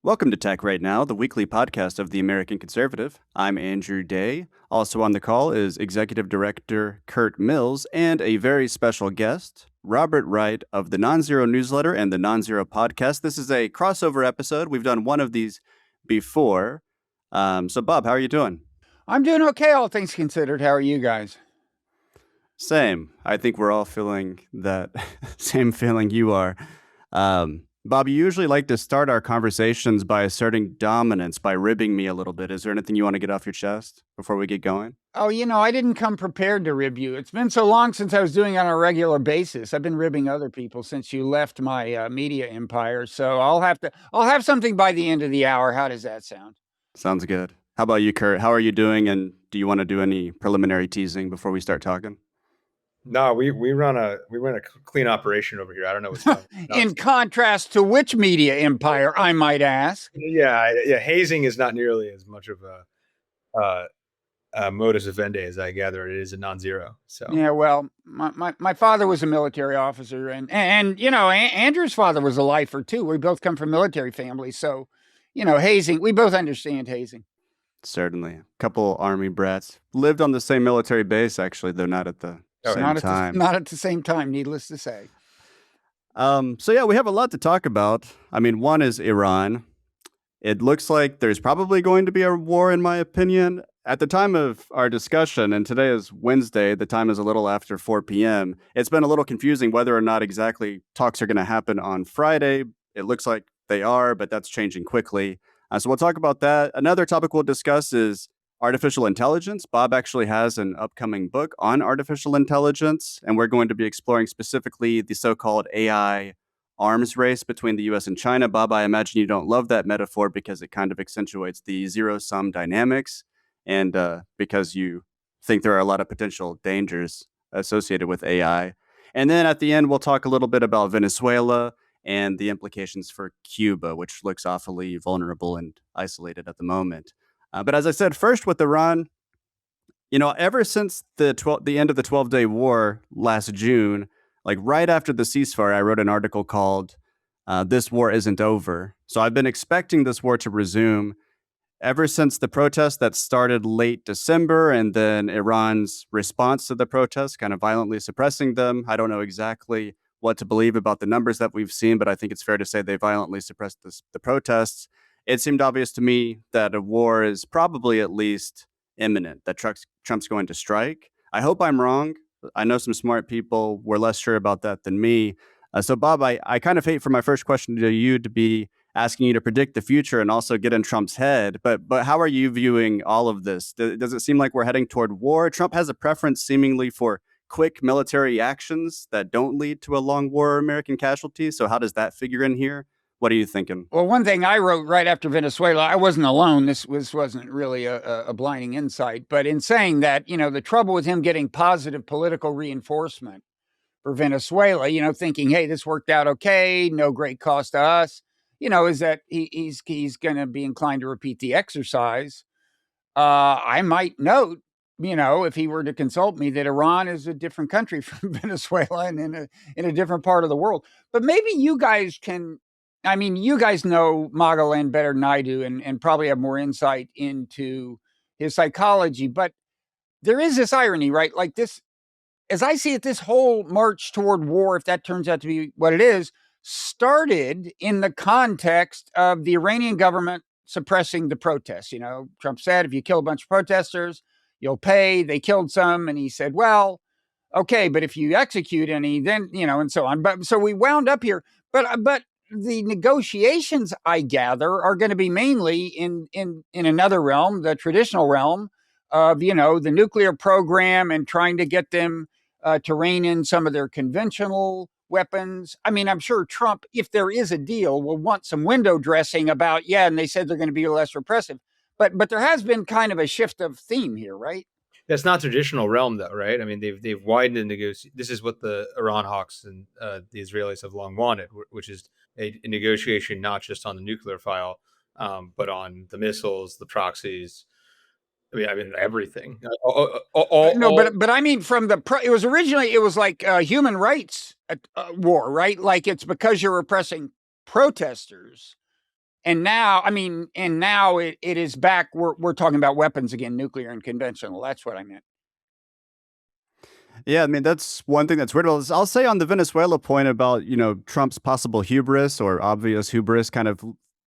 Welcome to Tech Right Now, the weekly podcast of the American Conservative. I'm Andrew Day. Also on the call is Executive Director Curt Mills and a very special guest, Robert Wright of the NonZero Newsletter and the NonZero Podcast. This is a crossover episode. We've done one of these before. So, Bob, how are you doing? I'm doing okay, all things considered. How are you guys? Same. I think we're all feeling that same feeling you are. Bob, you usually like to start our conversations by asserting dominance, by ribbing me a little bit. Is there anything you want to get off your chest before we get going? Oh, I didn't come prepared to rib you. It's been so long since I was doing it on a regular basis. I've been ribbing other people since you left my media empire. So I'll have something by the end of the hour. How does that sound? Sounds good. How about you, Curt? How are you doing? And do you want to do any preliminary teasing before we start talking? No, we run a clean operation over here. I don't know what's going on. In contrast to which media empire, I might ask? Yeah. Hazing is not nearly as much of a modus vivendi as I gather it is a non-zero. So yeah, well, my father was a military officer, and Andrew's father was a lifer too. We both come from military families, so hazing. We both understand hazing. Certainly, a couple Army brats lived on the same military base. Actually, though not at the same time. Not at the same time, needless to say. So yeah, we have a lot to talk about. I mean, one is Iran. It looks like there's probably going to be a war, in my opinion. At the time of our discussion, and today is Wednesday, the time is a little after 4 p.m., it's been a little confusing whether or not exactly talks are going to happen on Friday. It looks like they are, but that's changing quickly. So we'll talk about that. Another topic we'll discuss is artificial intelligence. Bob actually has an upcoming book on artificial intelligence, and we're going to be exploring specifically the so-called AI arms race between the US and China. Bob, I imagine you don't love that metaphor because it kind of accentuates the zero-sum dynamics and because you think there are a lot of potential dangers associated with AI. And then at the end, we'll talk a little bit about Venezuela and the implications for Cuba, which looks awfully vulnerable and isolated at the moment. But as I said, first with Iran, ever since the end of the 12-day war last June, like right after the ceasefire, I wrote an article called "This War Isn't Over." So I've been expecting this war to resume ever since the protests that started late December, and then Iran's response to the protests, kind of violently suppressing them. I don't know exactly what to believe about the numbers that we've seen, but I think it's fair to say they violently suppressed the protests. It seemed obvious to me that a war is probably at least imminent, that Trump's going to strike. I hope I'm wrong. I know some smart people were less sure about that than me. So, Bob, I kind of hate for my first question to you to be asking you to predict the future and also get in Trump's head. But how are you viewing all of this? Does it seem like we're heading toward war? Trump has a preference seemingly for quick military actions that don't lead to a long war or American casualties. So how does that figure in here? What are you thinking? Well, one thing I wrote right after Venezuela, I wasn't alone. This wasn't really a blinding insight. But in saying that, the trouble with him getting positive political reinforcement for Venezuela, thinking, hey, this worked out okay, no great cost to us, is that he's going to be inclined to repeat the exercise. I might note, if he were to consult me, that Iran is a different country from Venezuela and in a different part of the world. But maybe you guys can. I mean, you guys know Magalan better than I do and probably have more insight into his psychology. But there is this irony, right? Like this, as I see it, this whole march toward war, if that turns out to be what it is, started in the context of the Iranian government suppressing the protests. Trump said, if you kill a bunch of protesters, you'll pay. They killed some. And he said, well, okay, but if you execute any, then, and so on. But so we wound up here. But the negotiations, I gather, are going to be mainly in another realm, the traditional realm of, the nuclear program and trying to get them to rein in some of their conventional weapons. I mean, I'm sure Trump, if there is a deal, will want some window dressing about, and they said they're going to be less repressive. But there has been kind of a shift of theme here, right? That's not traditional realm, though, right? I mean, they've widened the negotiation. This is what the Iran hawks and the Israelis have long wanted, which is a negotiation not just on the nuclear file, but on the missiles, the proxies. I mean everything. But I mean, it was originally like human rights war, right? Like it's because you're repressing protesters. And now, it is back. We're talking about weapons again, nuclear and conventional. That's what I meant. Yeah, I mean, that's one thing that's weird about this. I'll say on the Venezuela point about, Trump's possible hubris or obvious hubris kind of,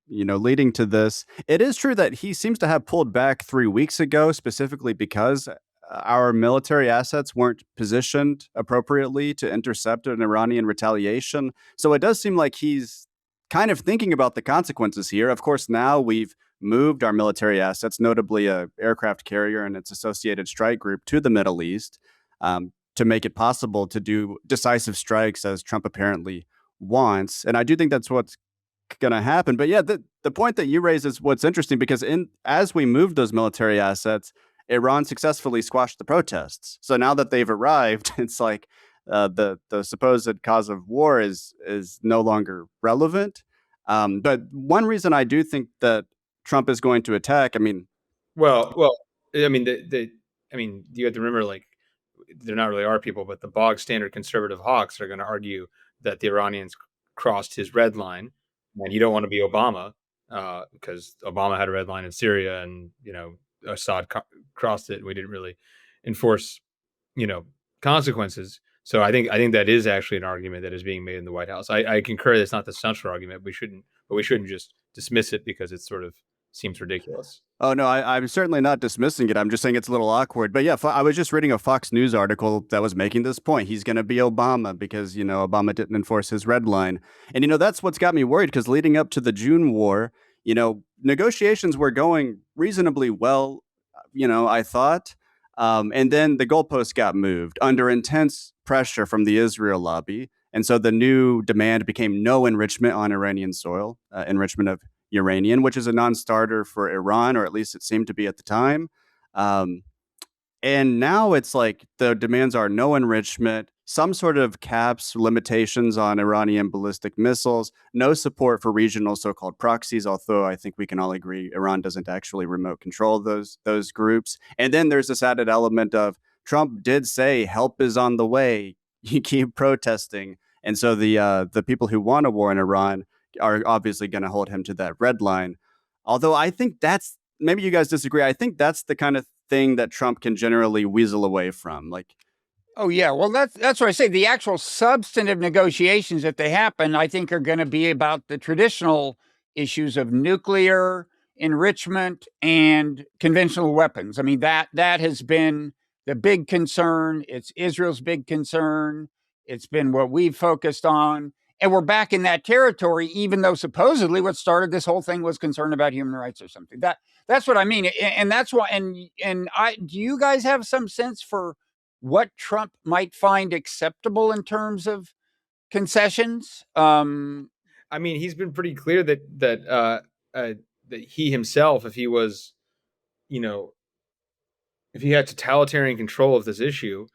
leading to this. It is true that he seems to have pulled back 3 weeks ago, specifically because our military assets weren't positioned appropriately to intercept an Iranian retaliation. So it does seem like he's kind of thinking about the consequences here. Of course, now we've moved our military assets, notably a aircraft carrier and its associated strike group, to the Middle East. To make it possible to do decisive strikes as Trump apparently wants. And I do think that's what's going to happen. But yeah, the point that you raise is what's interesting because as we moved those military assets, Iran successfully squashed the protests. So now that they've arrived, it's like the supposed cause of war is no longer relevant. But one reason I do think that Trump is going to attack, I mean, I mean, you have to remember, like, they're not really our people, but the bog standard conservative hawks are going to argue that the Iranians crossed his red line, and you don't want to be Obama because Obama had a red line in Syria, and Assad crossed it. And we didn't really enforce consequences. So I think that is actually an argument that is being made in the White House. I concur that's not the central argument. We shouldn't just dismiss it because it sort of seems ridiculous. Oh, no, I'm certainly not dismissing it. I'm just saying it's a little awkward. But yeah, I was just reading a Fox News article that was making this point. He's going to be Obama because, Obama didn't enforce his red line. And, that's what's got me worried because leading up to the June war, negotiations were going reasonably well, I thought. And then the goalposts got moved under intense pressure from the Israel lobby. And so the new demand became no enrichment on Iranian soil, enrichment of uranium, which is a non-starter for Iran, or at least it seemed to be at the time. And now it's like the demands are no enrichment, some sort of caps, limitations on Iranian ballistic missiles, no support for regional so-called proxies, although I think we can all agree Iran doesn't actually remote control those groups. And then there's this added element of Trump did say help is on the way. You keep protesting. And so the people who want a war in Iran are obviously going to hold him to that red line. Although I think that's, maybe you guys disagree, I think that's the kind of thing that Trump can generally weasel away from. Like, oh yeah, well that's what I say. The actual substantive negotiations, if they happen, I think are going to be about the traditional issues of nuclear enrichment and conventional weapons. I mean, that has been the big concern. It's Israel's big concern. It's been what we've focused on. And we're back in that territory, even though supposedly what started this whole thing was concern about human rights or something. That's what I mean. And that's why, do you guys have some sense for what Trump might find acceptable in terms of concessions? I mean, he's been pretty clear that he himself, if he was, if he had totalitarian control of this issue,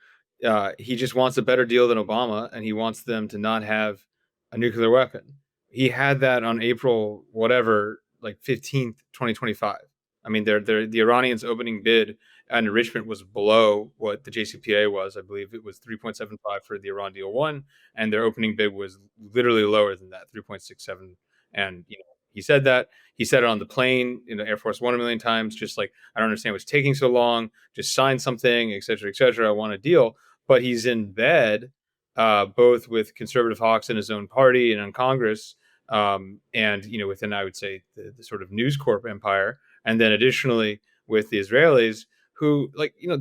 he just wants a better deal than Obama, and he wants them to not have a nuclear weapon. He had that on April, whatever, like 15th, 2025. I mean, the Iranians' opening bid on enrichment was below what the JCPOA was. I believe it was 3.75 for the Iran deal one, and their opening bid was literally lower than that, 3.67. And he said that. He said it on the plane, Air Force One a million times, just like, I don't understand what's taking so long. Just sign something, et cetera, et cetera. I want a deal. But he's in bed, both with conservative hawks in his own party and in Congress, and within, I would say, the sort of News Corp empire, and then additionally with the Israelis who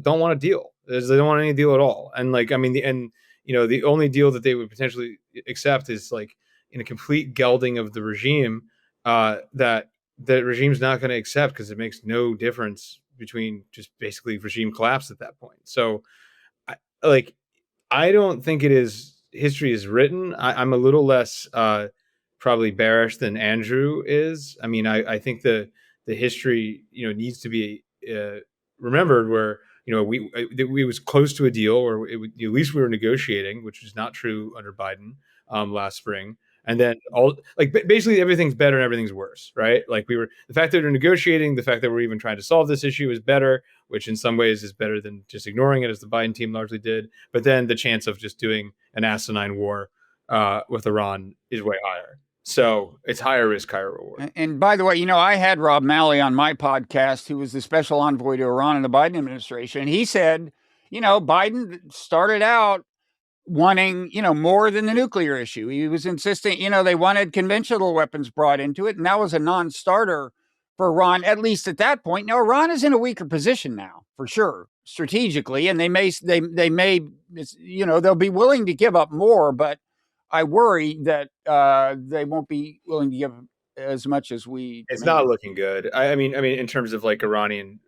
don't want a deal. They don't want any deal at all. And the only deal that they would potentially accept is like in a complete gelding of the regime that the regime's not going to accept because it makes no difference between just basically regime collapse at that point. So I don't think history is written. I'm a little less probably bearish than Andrew is. I mean, I think the history, needs to be remembered where, we was close to a deal or at least we were negotiating, which is not true under Biden last spring. And then basically everything's better and everything's worse, right? Like the fact that we're negotiating, the fact that we're even trying to solve this issue is better, which in some ways is better than just ignoring it, as the Biden team largely did. But then the chance of just doing an asinine war with Iran is way higher. So it's higher risk, higher reward. And by the way, I had Rob Malley on my podcast, who was the special envoy to Iran in the Biden administration. And he said, Biden started out wanting, more than the nuclear issue. He was insisting, they wanted conventional weapons brought into it. And that was a non-starter for Iran, at least at that point. Now, Iran is in a weaker position now, for sure, strategically. And they may, they'll be willing to give up more, but I worry that they won't be willing to give as much as we. It's not looking good. I mean, in terms of like Iranian,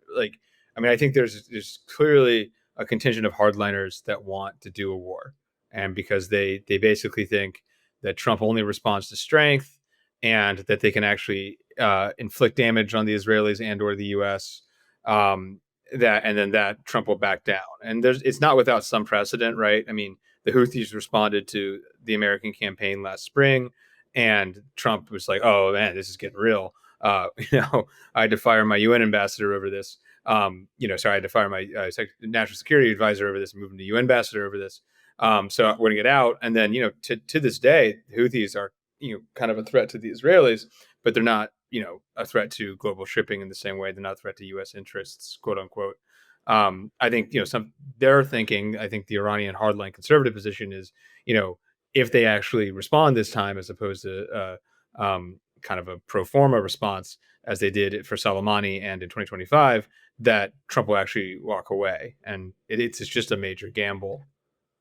I think there's clearly a contingent of hardliners that want to do a war, and because they basically think that Trump only responds to strength, and that they can actually inflict damage on the Israelis and or the U.S. That Trump will back down. And it's not without some precedent, right? I mean, the Houthis responded to the American campaign last spring, and Trump was like, "Oh man, this is getting real." I had to fire my UN ambassador over this. I had to fire my national security advisor over this, and move him to UN ambassador over this. So we're gonna get out. And then, to this day, the Houthis are, kind of a threat to the Israelis, but they're not, a threat to global shipping in the same way. They're not a threat to U.S. interests, quote unquote. I think, they're thinking, I think the Iranian hardline conservative position is, if they actually respond this time, as opposed to kind of a pro forma response, as they did for Soleimani and in 2025, that Trump will actually walk away. And it's just a major gamble.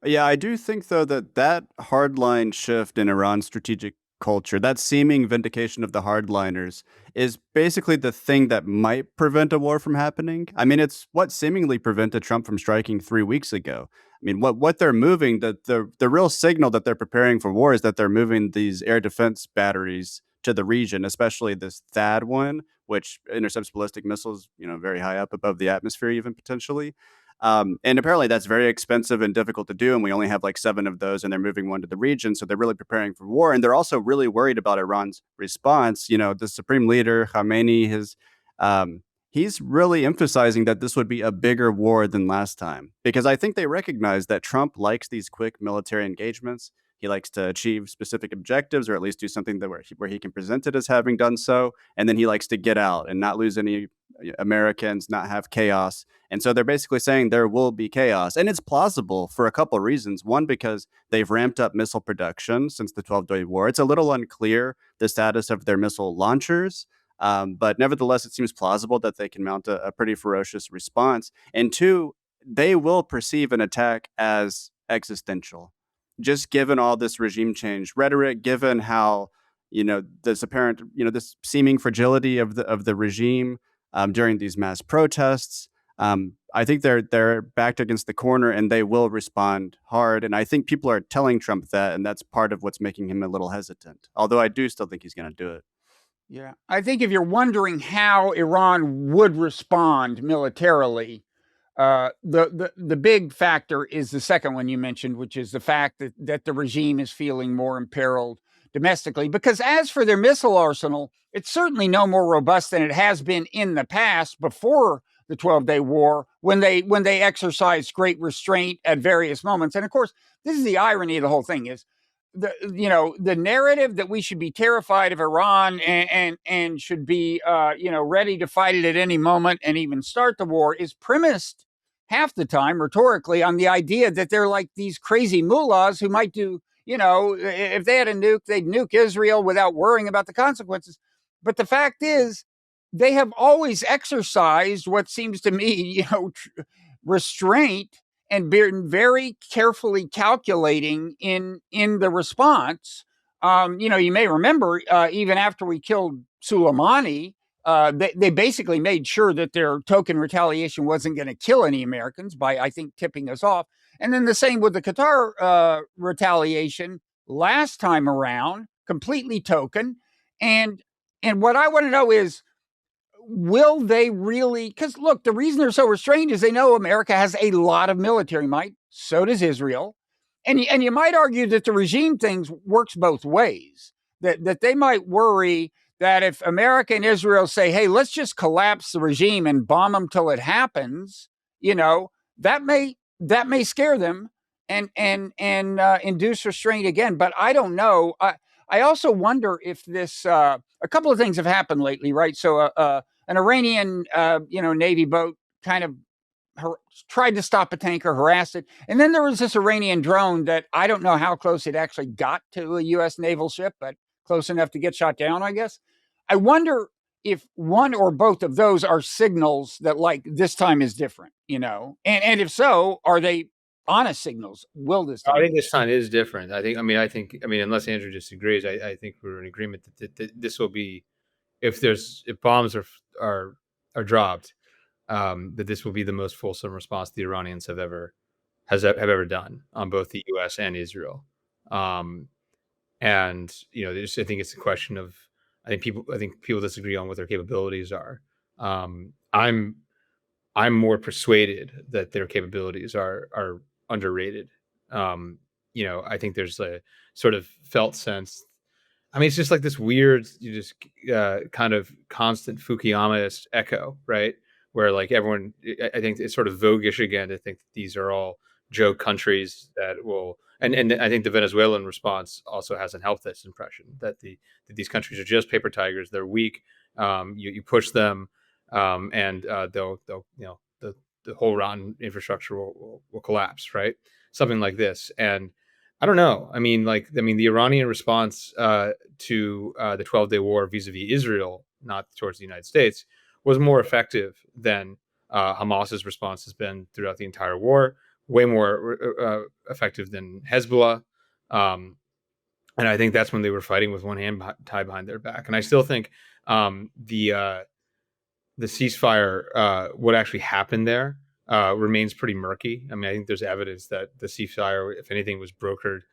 Yeah, I do think, though, that hardline shift in Iran's strategic culture, that seeming vindication of the hardliners, is basically the thing that might prevent a war from happening. I mean, it's what seemingly prevented Trump from striking 3 weeks ago. I mean, what they're moving, the real signal that they're preparing for war is that they're moving these air defense batteries to the region, especially this THAAD one, which intercepts ballistic missiles, very high up above the atmosphere, even potentially. And apparently that's very expensive and difficult to do. And we only have like 7 of those, and they're moving one to the region. So they're really preparing for war. And they're also really worried about Iran's response. The supreme leader, Khamenei, he's really emphasizing that this would be a bigger war than last time, because I think they recognize that Trump likes these quick military engagements. He likes to achieve specific objectives, or at least do something where he can present it as having done so. And then he likes to get out and not lose any Americans, not have chaos. And so they're basically saying there will be chaos. And it's plausible for a couple of reasons. One, because they've ramped up missile production since the 12-day war. It's a little unclear the status of their missile launchers. But nevertheless, it seems plausible that they can mount a pretty ferocious response. And two, they will perceive an attack as existential, just given all this regime change rhetoric, given how, this apparent, this seeming fragility of the regime during these mass protests. I think they're backed against the corner, and they will respond hard. And I think people are telling Trump that, and that's part of what's making him a little hesitant. Although I do still think he's going to do it. Yeah, I think if you're wondering how Iran would respond militarily, the big factor is the second one you mentioned, which is the fact that the regime is feeling more imperiled domestically. Because as for their missile arsenal, it's certainly no more robust than it has been in the past before the 12-day war, when they exercised great restraint at various moments. And of course, this is the irony of the whole thing: is the narrative that we should be terrified of Iran and should be ready to fight it at any moment and even start the war is premised half the time rhetorically on the idea that they're like these crazy mullahs who might do, if they had a nuke, they'd nuke Israel without worrying about the consequences. But the fact is, they have always exercised what seems to me, restraint, and been very carefully calculating in the response. You may remember, even after we killed Soleimani, they basically made sure that their token retaliation wasn't going to kill any Americans by, I think, tipping us off. And then the same with the Qatar retaliation last time around, completely token. And what I want to know is, will they really? Because look, the reason they're so restrained is they know America has a lot of military might. So does Israel. And you might argue that the regime thing works both ways, that they might worry that if America and Israel say, hey, let's just collapse the regime and bomb them till it happens, that may scare them and induce restraint again. But I don't know. I also wonder if this, a couple of things have happened lately, right? So an Iranian, Navy boat kind of tried to stop a tanker, harassed it. And then there was this Iranian drone that I don't know how close it actually got to a U.S. naval ship, but close enough to get shot down, I guess. I wonder if one or both of those are signals that, like, this time is different, and if so, are they honest signals? Will this time? I think this time is different. I think, unless Andrew disagrees, I think we're in agreement that this will be, if bombs are dropped, that this will be the most fulsome response the Iranians have ever done on both the U.S. and Israel. And I think it's a question of, I think people disagree on what their capabilities are. I'm more persuaded that their capabilities are underrated. I think there's a sort of felt sense. I mean, it's just like this weird, kind of constant Fukuyama-ist echo, right? Where like everyone, I think it's sort of voguish again to think that these are all joke countries that will, and I think the Venezuelan response also hasn't helped this impression that these countries are just paper tigers. They're weak. You push them, and they'll the whole rotten infrastructure will collapse, right? Something like this. And I don't know. The Iranian response to the 12-day war vis-a-vis Israel, not towards the United States, was more effective than Hamas's response has been throughout the entire war. Way more effective than Hezbollah. And I think that's when they were fighting with one hand tied behind their back. And I still think the ceasefire, what actually happened there, remains pretty murky. I think there's evidence that the ceasefire, if anything, was brokered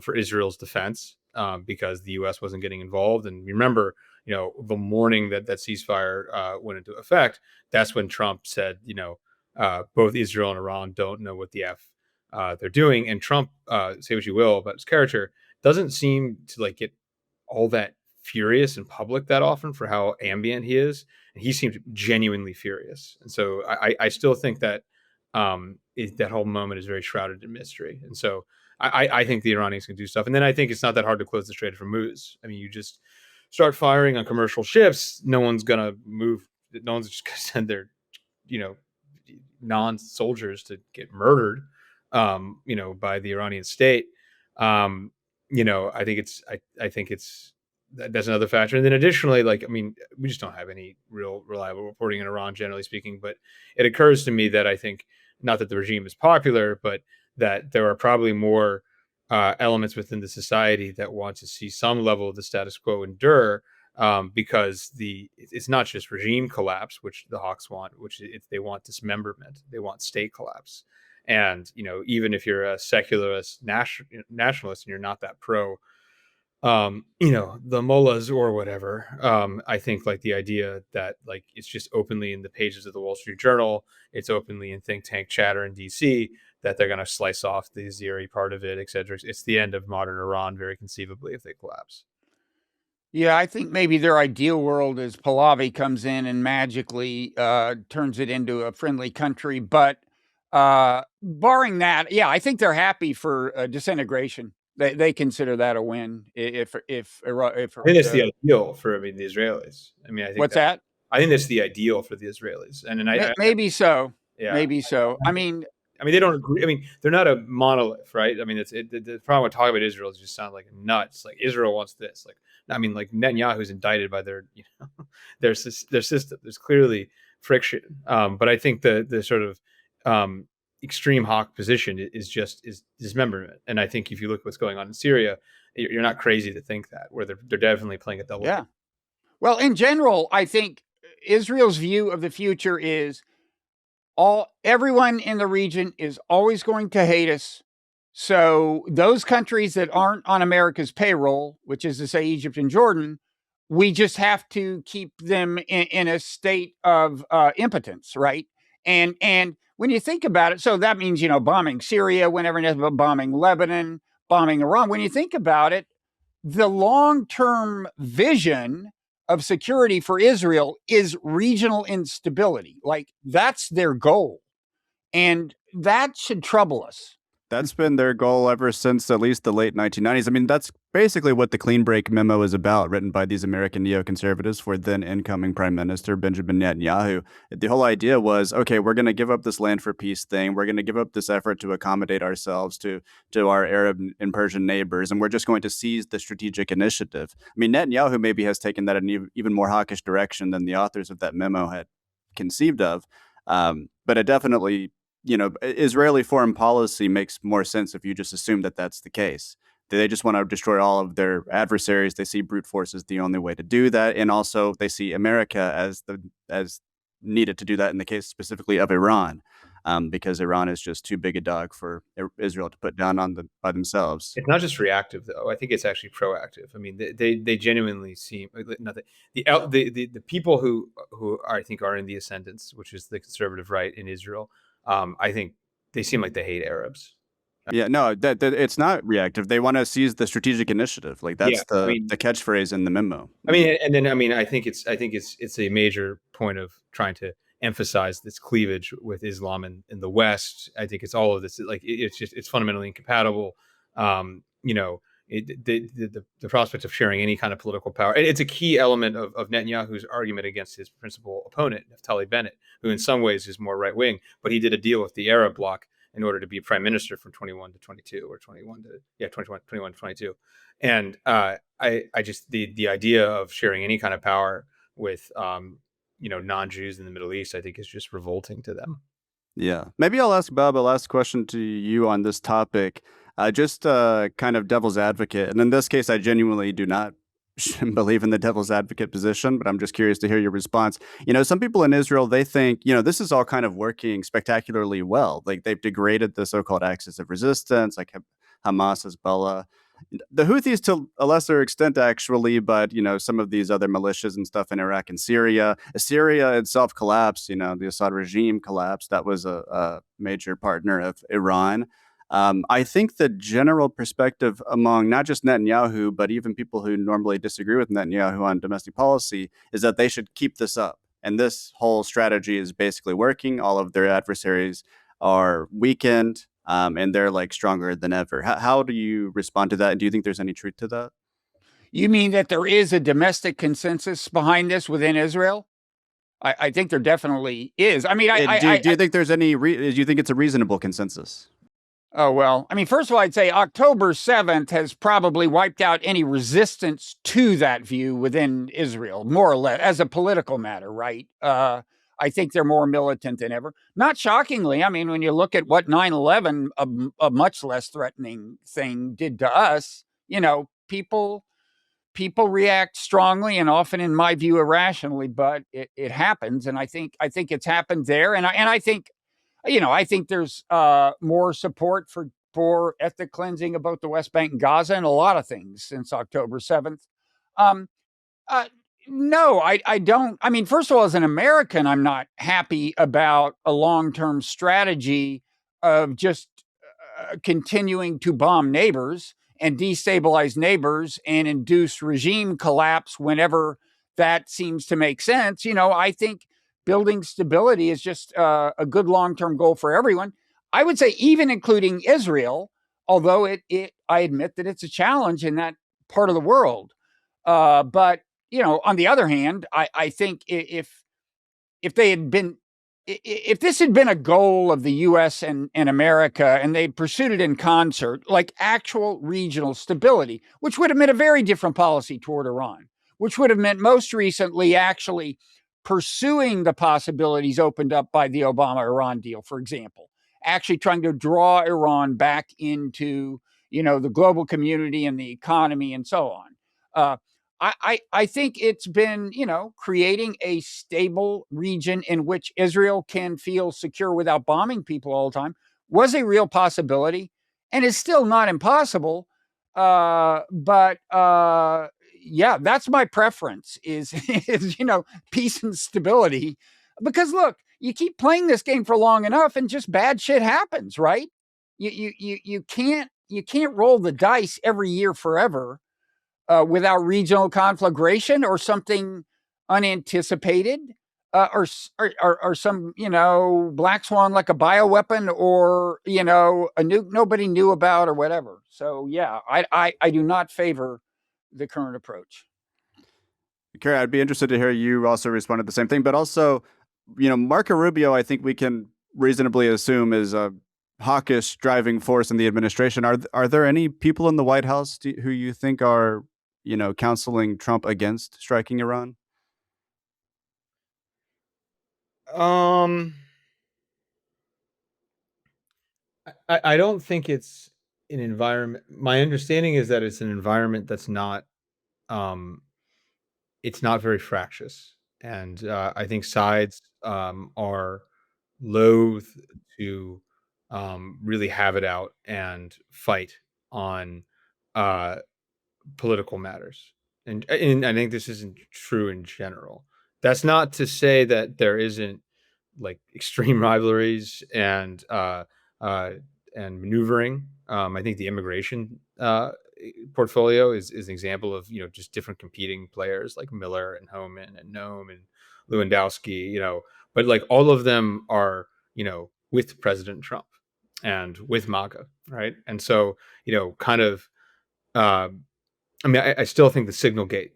for Israel's defense because the U.S. wasn't getting involved. And remember, the morning that ceasefire went into effect, that's when Trump said, both Israel and Iran don't know what the F they're doing. And Trump, say what you will about his character, doesn't seem to get all that furious in public that often for how ambient he is. And he seemed genuinely furious. And so I still think that that whole moment is very shrouded in mystery. And so I think the Iranians can do stuff. And then I think it's not that hard to close the Strait of Hormuz. You just start firing on commercial ships. No one's going to move. No one's just going to send their, non-soldiers to get murdered, by the Iranian state. I think it's that's another factor. And then additionally, we just don't have any real reliable reporting in Iran, generally speaking. But it occurs to me that I think not that the regime is popular, but that there are probably more elements within the society that want to see some level of the status quo endure. Because it's not just regime collapse, which the Hawks want, they want dismemberment, they want state collapse. And, even if you're a secularist nationalist and you're not that pro, the mullahs or whatever, I think the idea that it's just openly in the pages of the Wall Street Journal, it's openly in think tank chatter in DC, that they're going to slice off the Azeri part of it, et cetera. It's the end of modern Iran, very conceivably, if they collapse. Yeah, I think maybe their ideal world is Pahlavi comes in and magically turns it into a friendly country. But barring that, yeah, I think they're happy for disintegration. They consider that a win. If I think that's the ideal for the Israelis. I think what's that? I think that's the ideal for the Israelis, and maybe so. Yeah, maybe so. They don't agree. They're not a monolith, right? The problem with talking about Israel is just sound like nuts. Israel wants this. Netanyahu's indicted by their system. There's clearly friction. But I think the sort of extreme hawk position is dismemberment. And I think if you look at what's going on in Syria, you're not crazy to think that, where they're definitely playing a double. Yeah. Well, in general, I think Israel's view of the future is everyone in the region is always going to hate us. So those countries that aren't on America's payroll, which is to say Egypt and Jordan, we just have to keep them in a state of impotence, right? And when you think about it, so that means, bombing Syria whenever, bombing Lebanon, bombing Iran. When you think about it, the long-term vision of security for Israel is regional instability. That's their goal. And that should trouble us. That's been their goal ever since at least the late 1990s. I mean, that's basically what the Clean Break memo is about, written by these American neoconservatives for then incoming Prime Minister Benjamin Netanyahu. The whole idea was, okay, we're going to give up this land for peace thing. We're going to give up this effort to accommodate ourselves to our Arab and Persian neighbors, and we're just going to seize the strategic initiative. I mean, Netanyahu maybe has taken that in an even more hawkish direction than the authors of that memo had conceived of. But it definitely, Israeli foreign policy makes more sense if you just assume that that's the case. They just want to destroy all of their adversaries. They see brute force as the only way to do that, and also they see America as needed to do that in the case specifically of Iran, because Iran is just too big a dog for Israel to put down by themselves. It's not just reactive, though. I think it's actually proactive. I mean, they genuinely seem nothing. The people who I think are in the ascendance, which is the conservative right in Israel, I think they seem like they hate Arabs. Yeah, no, that it's not reactive. They want to seize the strategic initiative. Like that's the catchphrase in the memo. I mean, and then I think it's a major point of trying to emphasize this cleavage with Islam in the West. I think it's all of this. Like it's fundamentally incompatible. The prospect of sharing any kind of political power. It's a key element of Netanyahu's argument against his principal opponent, Naftali Bennett, who in some ways is more right wing, but he did a deal with the Arab bloc in order to be prime minister from 21 to 22 or 21 to 22. And I just, the idea of sharing any kind of power with, non-Jews in the Middle East, I think is just revolting to them. Yeah. Maybe I'll ask Bob a last question to you on this topic. Just kind of devil's advocate. And in this case, I genuinely do not believe in the devil's advocate position, but I'm just curious to hear your response. Some people in Israel, they think, this is all kind of working spectacularly well. Like they've degraded the so-called axis of resistance, like Hamas, Hezbollah, the Houthis to a lesser extent, actually, but, some of these other militias and stuff in Iraq and Syria. Syria itself collapsed, the Assad regime collapsed. That was a major partner of Iran. I think the general perspective among not just Netanyahu, but even people who normally disagree with Netanyahu on domestic policy is that they should keep this up. And this whole strategy is basically working. All of their adversaries are weakened, and they're like stronger than ever. How do you respond to that? And do you think there's any truth to that? You mean that there is a domestic consensus behind this within Israel? I think there definitely is. I mean, do you think there's any? Do you think it's a reasonable consensus? Oh, well, I mean, first of all, I'd say October 7th has probably wiped out any resistance to that view within Israel, more or less, as a political matter, right? I think they're more militant than ever. Not shockingly, I mean, when you look at what 9/11, a much less threatening thing, did to us, people react strongly and often, in my view, irrationally, but it happens. And I think it's happened there. And I think, I think there's more support for ethnic cleansing of both the West Bank and Gaza and a lot of things since October 7th. No, I don't. I mean, first of all, as an American, I'm not happy about a long-term strategy of just continuing to bomb neighbors and destabilize neighbors and induce regime collapse whenever that seems to make sense. I think building stability is just a good long-term goal for everyone. I would say even including Israel, although I admit that it's a challenge in that part of the world. But, on the other hand, I think if this had been a goal of the U.S. and America, and they pursued it in concert, like actual regional stability, which would have meant a very different policy toward Iran, which would have meant most recently actually pursuing the possibilities opened up by the Obama-Iran deal, for example, actually trying to draw Iran back into, the global community and the economy and so on. I think it's been, creating a stable region in which Israel can feel secure without bombing people all the time was a real possibility and is still not impossible. But yeah, that's my preference is peace and stability. Because look, you keep playing this game for long enough and just bad shit happens, right? You can't roll the dice every year forever without regional conflagration or something unanticipated. or some, black swan like a bioweapon or, a nuke nobody knew about or whatever. So yeah, I do not favor the current approach. Carrie, I'd be interested to hear you also respond to the same thing, but also, Marco Rubio, I think we can reasonably assume is a hawkish driving force in the administration. Are there any people in the White House who you think are, counseling Trump against striking Iran? Um, I don't think it's an environment. My understanding is that it's an environment that's not, um, it's not very fractious, and I think sides are loath to really have it out and fight on uh, political matters. And I think this isn't true in general. That's not to say that there isn't like extreme rivalries uh, and maneuvering. I think the immigration portfolio is an example of just different competing players like Miller and Homan and Nome and Lewandowski. But like all of them are with President Trump and with MAGA, right? And so kind of. Uh, I mean, I still think the Signalgate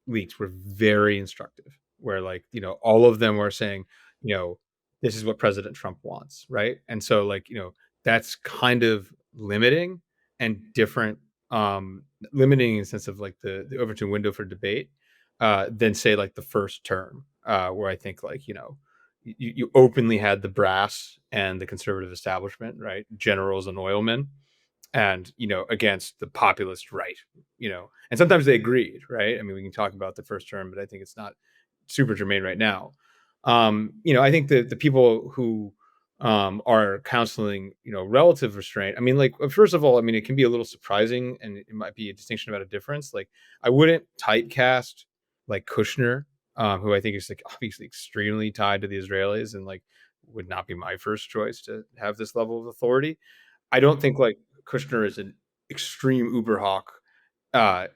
leaks were very instructive, where like all of them were saying, you know, this is what President Trump wants, right? And so like that's kind of limiting and different, limiting in the sense of like the Overton window for debate, than say like the first term, where I think like you openly had the brass and the conservative establishment, right, generals and oilmen, and against the populist right, and sometimes they agreed, right? I mean, we can talk about the first term, but I think it's not super germane right now. I think the people who are counseling relative restraint, I mean, like, first of all, I mean, it can be a little surprising, and it might be a distinction about a difference. Like, I wouldn't typecast like Kushner, who I think is like obviously extremely tied to the Israelis and like would not be my first choice to have this level of authority. I don't think like Kushner is an extreme Uberhawk uh,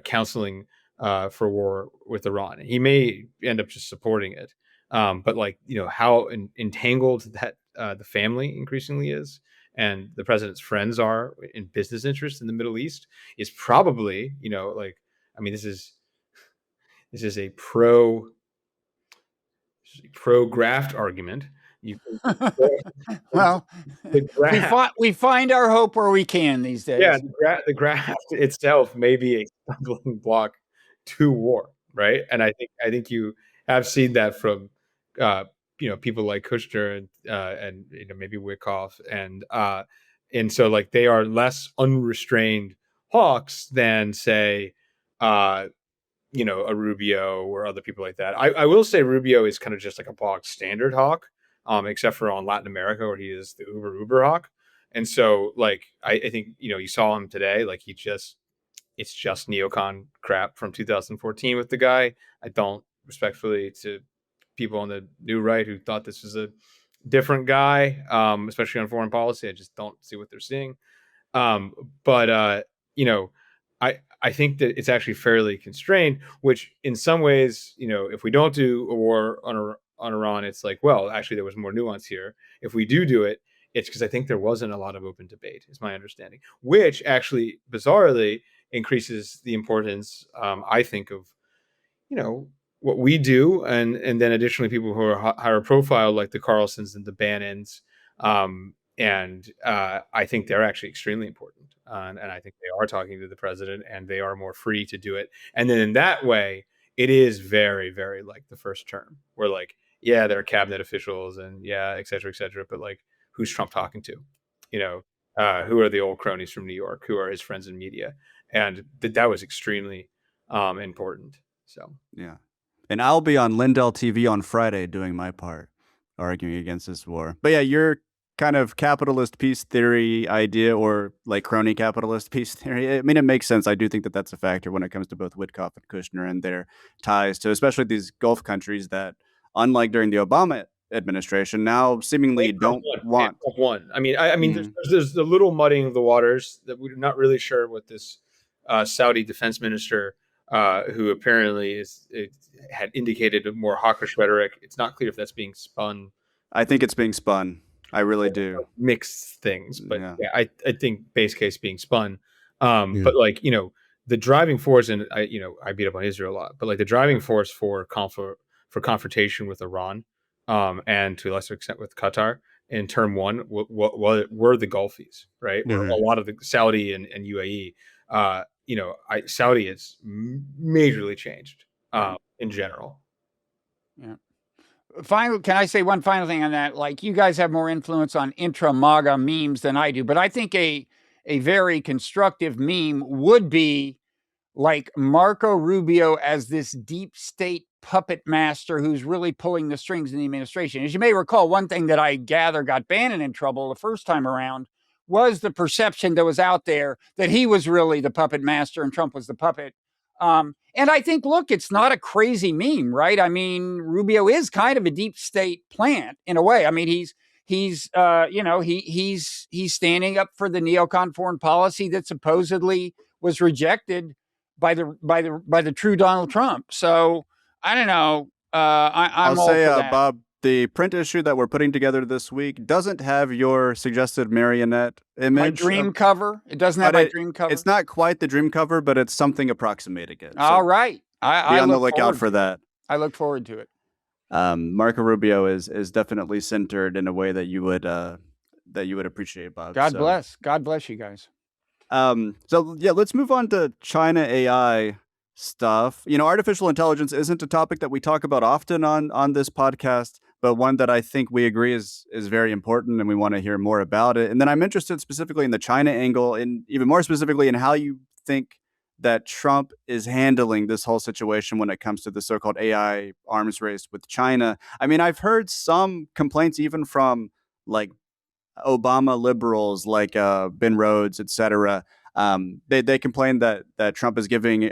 counseling for war with Iran. He may end up just supporting it, but like how entangled that the family increasingly is, and the president's friends are in business interests in the Middle East is probably like, I mean, this is a pro graft argument. You can Well, the graft. we find our hope where we can these Yeah, days. the graft itself may be a stumbling block to war, right? And I think you have seen that from people like Kushner and maybe Wickoff, and so like they are less unrestrained hawks than say uh a Rubio or other people like that. I will say Rubio is kind of just like a bog standard hawk, except for on Latin America where he is the uber hawk. And so like I think you saw him today, like it's just neocon crap from 2014 with the guy. I don't, respectfully to people on the new right who thought this was a different guy, especially on foreign policy. I just don't see what they're seeing. But you know, I think that it's actually fairly constrained, which in some ways, if we don't do a war on Iran, it's like, well, actually there was more nuance here. If we do it, it's because I think there wasn't a lot of open debate, is my understanding, which actually bizarrely increases the importance, I think, of what we do, and then additionally people who are higher profile, like the Carlsons and the Bannons, and I think they're actually extremely important, and I think they are talking to the president, and they are more free to do it. And then in that way, it is very, very like the first term, where like, yeah, there are cabinet officials and yeah, et cetera, but like, who's Trump talking to? Who are the old cronies from New York? Who are his friends in media? And that was extremely important. So Yeah. And I'll be on Lindell TV on Friday doing my part, arguing against this war. But yeah, your kind of capitalist peace theory idea, or like crony capitalist peace theory, I mean, it makes sense. I do think that that's a factor when it comes to both Witkoff and Kushner and their ties to especially these Gulf countries that, unlike during the Obama administration, now seemingly don't want. Trump won. I mean, Mm, there's the little muddying of the waters that we're not really sure what this Saudi defense minister who apparently had indicated a more hawkish rhetoric. It's not clear if that's being spun. I think it's being spun. I really do. Mixed things, but Yeah. I think base case being spun. But like, the driving force, and I beat up on Israel a lot, but like the driving force for confrontation with Iran, and to a lesser extent with Qatar in term one, were the Gulfies, right? Where a lot of the Saudi and UAE, Saudi has majorly changed in general. Yeah. Finally, can I say one final thing on that? Like, you guys have more influence on intra-MAGA memes than I do, but I think a very constructive meme would be like Marco Rubio as this deep state puppet master who's really pulling the strings in the administration. As you may recall, one thing that I gather got Bannon in trouble the first time around was the perception that was out there that he was really the puppet master and Trump was the puppet. And I think, look, it's not a crazy meme, right? I mean, Rubio is kind of a deep state plant in a way. I mean, he's standing up for the neocon foreign policy that supposedly was rejected by the true Donald Trump. So I don't know. I'm all say, for that. Bob, the print issue that we're putting together this week doesn't have your suggested marionette image. My dream cover. It doesn't have my dream cover. It's not quite the dream cover, but it's something approximating it. All right. Be on the lookout for that. I look forward to it. Marco Rubio is definitely centered in a way that you would appreciate, Bob. God bless. God bless you guys. So yeah, let's move on to China AI stuff. Artificial intelligence isn't a topic that we talk about often on this podcast, but one that I think we agree is very important, and we want to hear more about it. And then I'm interested specifically in the China angle, and even more specifically in how you think that Trump is handling this whole situation when it comes to the so-called AI arms race with China. I mean, I've heard some complaints even from like Obama liberals like Ben Rhodes, etc. They complain that Trump is giving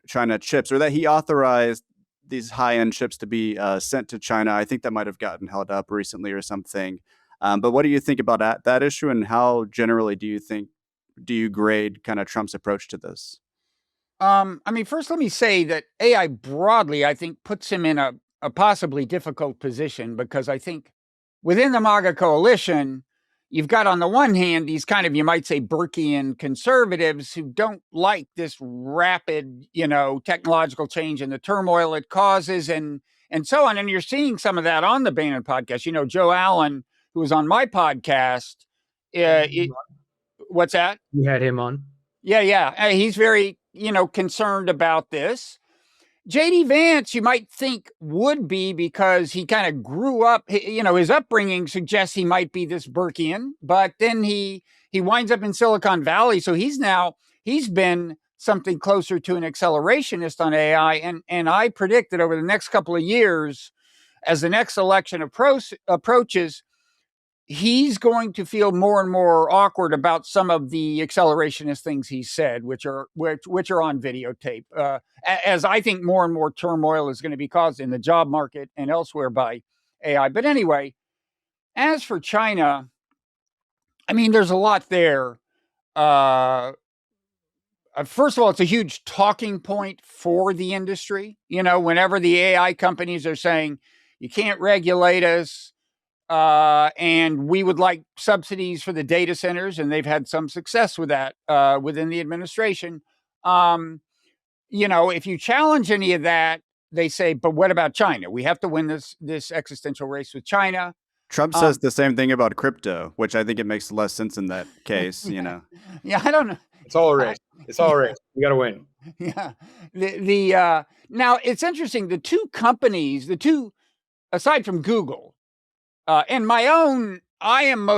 China chips, or that he authorized these high-end chips to be sent to China. I think that might have gotten held up recently or something. But what do you think about that issue, and how generally do you grade kind of Trump's approach to this? I mean, first, let me say that AI broadly, I think, puts him in a possibly difficult position, because I think within the MAGA coalition, you've got on the one hand these kind of, you might say, Burkean conservatives who don't like this rapid, technological change and the turmoil it causes and so on. And you're seeing some of that on the Bannon podcast. Joe Allen, who was on my podcast, what's that? You had him on. Yeah. He's very, concerned about this. J.D. Vance, you might think, would be, because he kind of grew up, his upbringing suggests he might be this Burkean, but then he winds up in Silicon Valley. So he's been something closer to an accelerationist on AI. And I predict that over the next couple of years, as the next election approaches, he's going to feel more and more awkward about some of the accelerationist things he said, which are on videotape. As I think more and more turmoil is going to be caused in the job market and elsewhere by AI. But anyway, as for China, I mean, there's a lot there. First of all, it's a huge talking point for the industry. Whenever the AI companies are saying, you can't regulate us, and we would like subsidies for the data centers, and they've had some success with that within the administration. If you challenge any of that, they say, but what about China? We have to win this existential race with China. Trump says the same thing about crypto, which I think it makes less sense in that case. Yeah, I don't know. It's all a race. It's all a race. We got to win. Yeah. Now it's interesting. The two companies, aside from Google, and my own, I am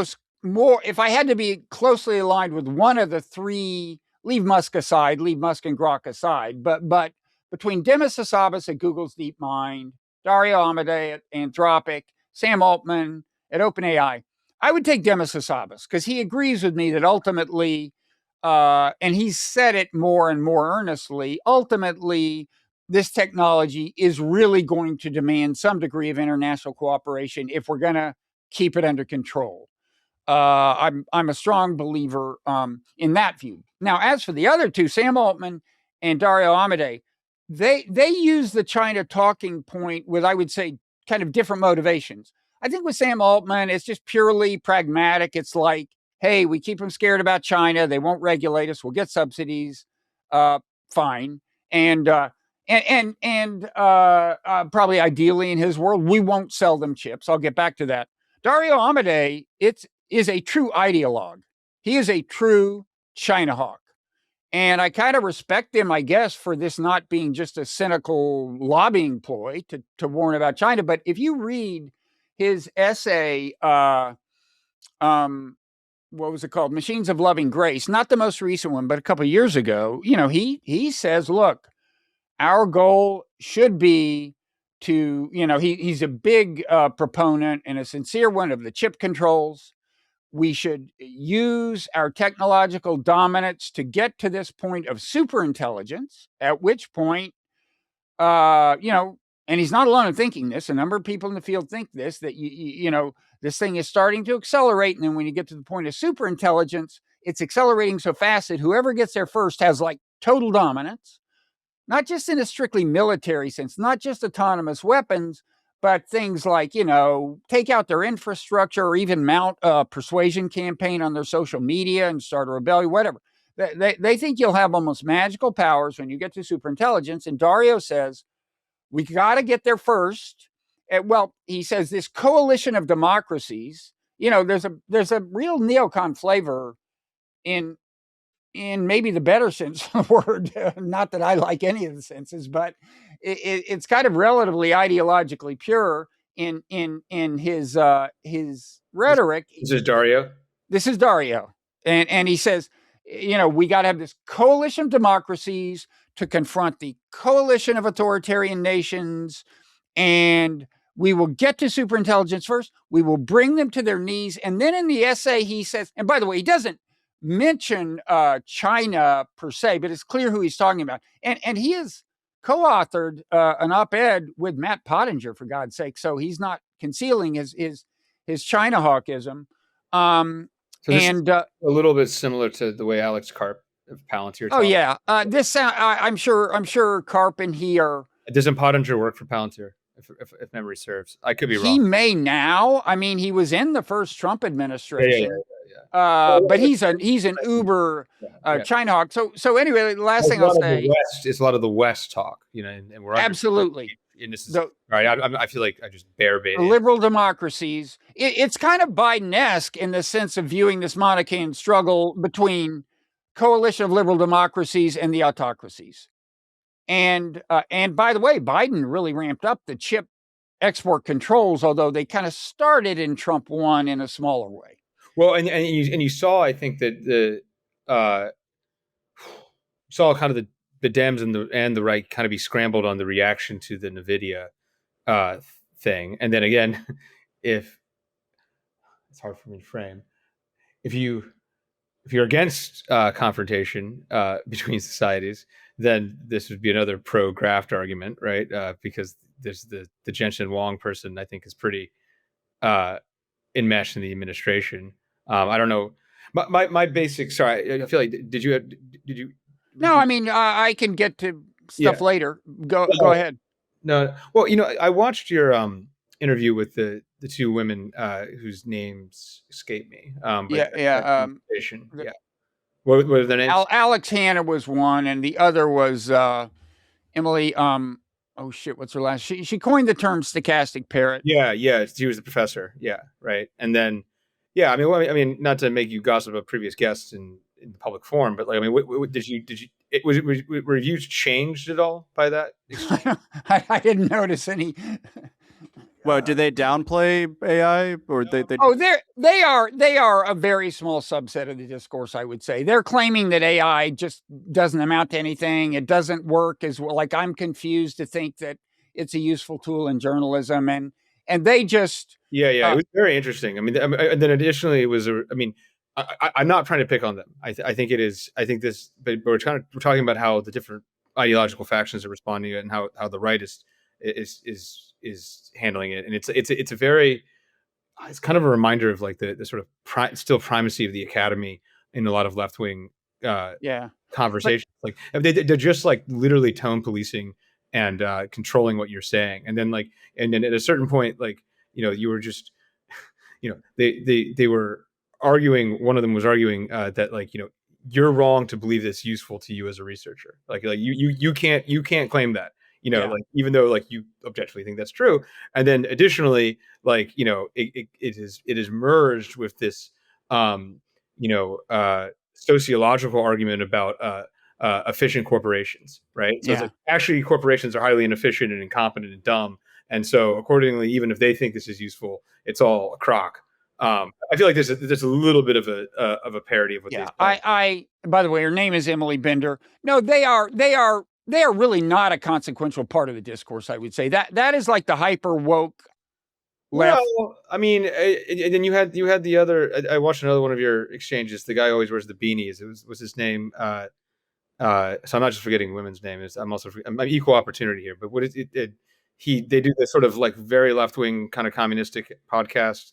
more, if I had to be closely aligned with one of the three, leave Musk and Grok aside, but between Demis Hassabis at Google's DeepMind, Dario Amodei at Anthropic, Sam Altman at OpenAI, I would take Demis Hassabis, because he agrees with me that ultimately, and he's said it more and more earnestly, ultimately, this technology is really going to demand some degree of international cooperation if we're going to keep it under control. I'm a strong believer in that view. Now, as for the other two, Sam Altman and Dario Amodei, they use the China talking point with, I would say, kind of different motivations. I think with Sam Altman, it's just purely pragmatic. It's like, hey, we keep them scared about China. They won't regulate us. We'll get subsidies. Fine. And probably ideally in his world, we won't sell them chips. I'll get back to that. Dario Amodei, is a true ideologue. He is a true China hawk. And I kind of respect him, I guess, for this not being just a cynical lobbying ploy to warn about China. But if you read his essay, what was it called? Machines of Loving Grace, not the most recent one, but a couple of years ago, he says, look, our goal should be to, he's a big proponent and a sincere one of the chip controls. We should use our technological dominance to get to this point of superintelligence, at which point, and he's not alone in thinking this. A number of people in the field think this, that, this thing is starting to accelerate. And then when you get to the point of superintelligence, it's accelerating so fast that whoever gets there first has like total dominance, not just in a strictly military sense, not just autonomous weapons, but things like, take out their infrastructure or even mount a persuasion campaign on their social media and start a rebellion, whatever. They think you'll have almost magical powers when you get to superintelligence. And Dario says, we got to get there first. Well, he says this coalition of democracies, there's a real neocon flavor in maybe the better sense of the word. Not that I like any of the senses, but it's kind of relatively ideologically pure in his rhetoric. This is Dario. This is Dario, and he says, we got to have this coalition of democracies to confront the coalition of authoritarian nations, and we will get to superintelligence first. We will bring them to their knees, and then in the essay he says, and by the way, he doesn't mention China per se, but it's clear who he's talking about. And he has co-authored an op-ed with Matt Pottinger, for God's sake. So he's not concealing his China hawkism. So this is a little bit similar to the way Alex Karp of Palantir talks. Oh yeah, I'm sure Karp and he are. Doesn't Pottinger work for Palantir? If memory serves, I could be wrong. He may now. I mean, he was in the first Trump administration. Yeah. But he's an uber China hawk. So anyway, the last thing I'll say, it's a lot of the West talk, and we're absolutely. And this is right. I feel like I just bear baited. Liberal democracies. It's kind of Biden-esque in the sense of viewing this Manichaean struggle between coalition of liberal democracies and the autocracies. And by the way, Biden really ramped up the chip export controls, although they kind of started in Trump 1 in a smaller way. Well, and you saw, I think that you saw kind of the Dems and the right kind of be scrambled on the reaction to the NVIDIA thing, and then again, if it's hard for me to frame, if you're against confrontation between societies, then this would be another pro-graft argument, right? Because there's the Jensen Huang person, I think, is pretty enmeshed in the administration. I don't know. My basic. Sorry, I feel like did you? No, I mean I can get to stuff later. Go ahead. No, well, I watched your interview with the two women whose names escape me. Yeah. What were their names? Alex Hanna was one, and the other was Emily. Oh shit, what's her last? She coined the term stochastic parrot. Yeah, she was the professor. Yeah, right. And then, yeah, I mean, not to make you gossip about previous guests in the public forum, but like, I mean, what did you? Were reviews changed at all by that? I didn't notice any. Well, do they downplay AI, or they? Oh, they are a very small subset of the discourse, I would say. They're claiming that AI just doesn't amount to anything. It doesn't work as well. Like, I'm confused to think that it's a useful tool in journalism, and they just it was very interesting. I mean, and then additionally, it was I'm not trying to pick on them. I think it is. I think this, but we're talking about how the different ideological factions are responding to it, and how the right is handling it, and it's a very, it's kind of a reminder of like the sort of still primacy of the academy in a lot of left-wing conversations. Like they're just like literally tone policing and controlling what you're saying. And then at a certain point, like, you were just, they were arguing. One of them was arguing that, like, you're wrong to believe this useful to you as a researcher. Like you can't claim that, like, even though, like, you objectively think that's true. And then additionally, like, it is merged with this, sociological argument about efficient corporations, right? So it's like, actually, corporations are highly inefficient and incompetent and dumb, and so accordingly, even if they think this is useful, it's all a crock. I feel like there's a little bit of a parody of what they say. I by the way, her name is Emily Bender. No, they are really not a consequential part of the discourse, I would say. That is like the hyper woke left. Well, I mean, and then you had the other. I watched another one of your exchanges. The guy always wears the beanies. Was his name? So I'm not just forgetting women's names. I'm equal opportunity here. But what is it? They do this sort of like very left wing kind of communistic podcast.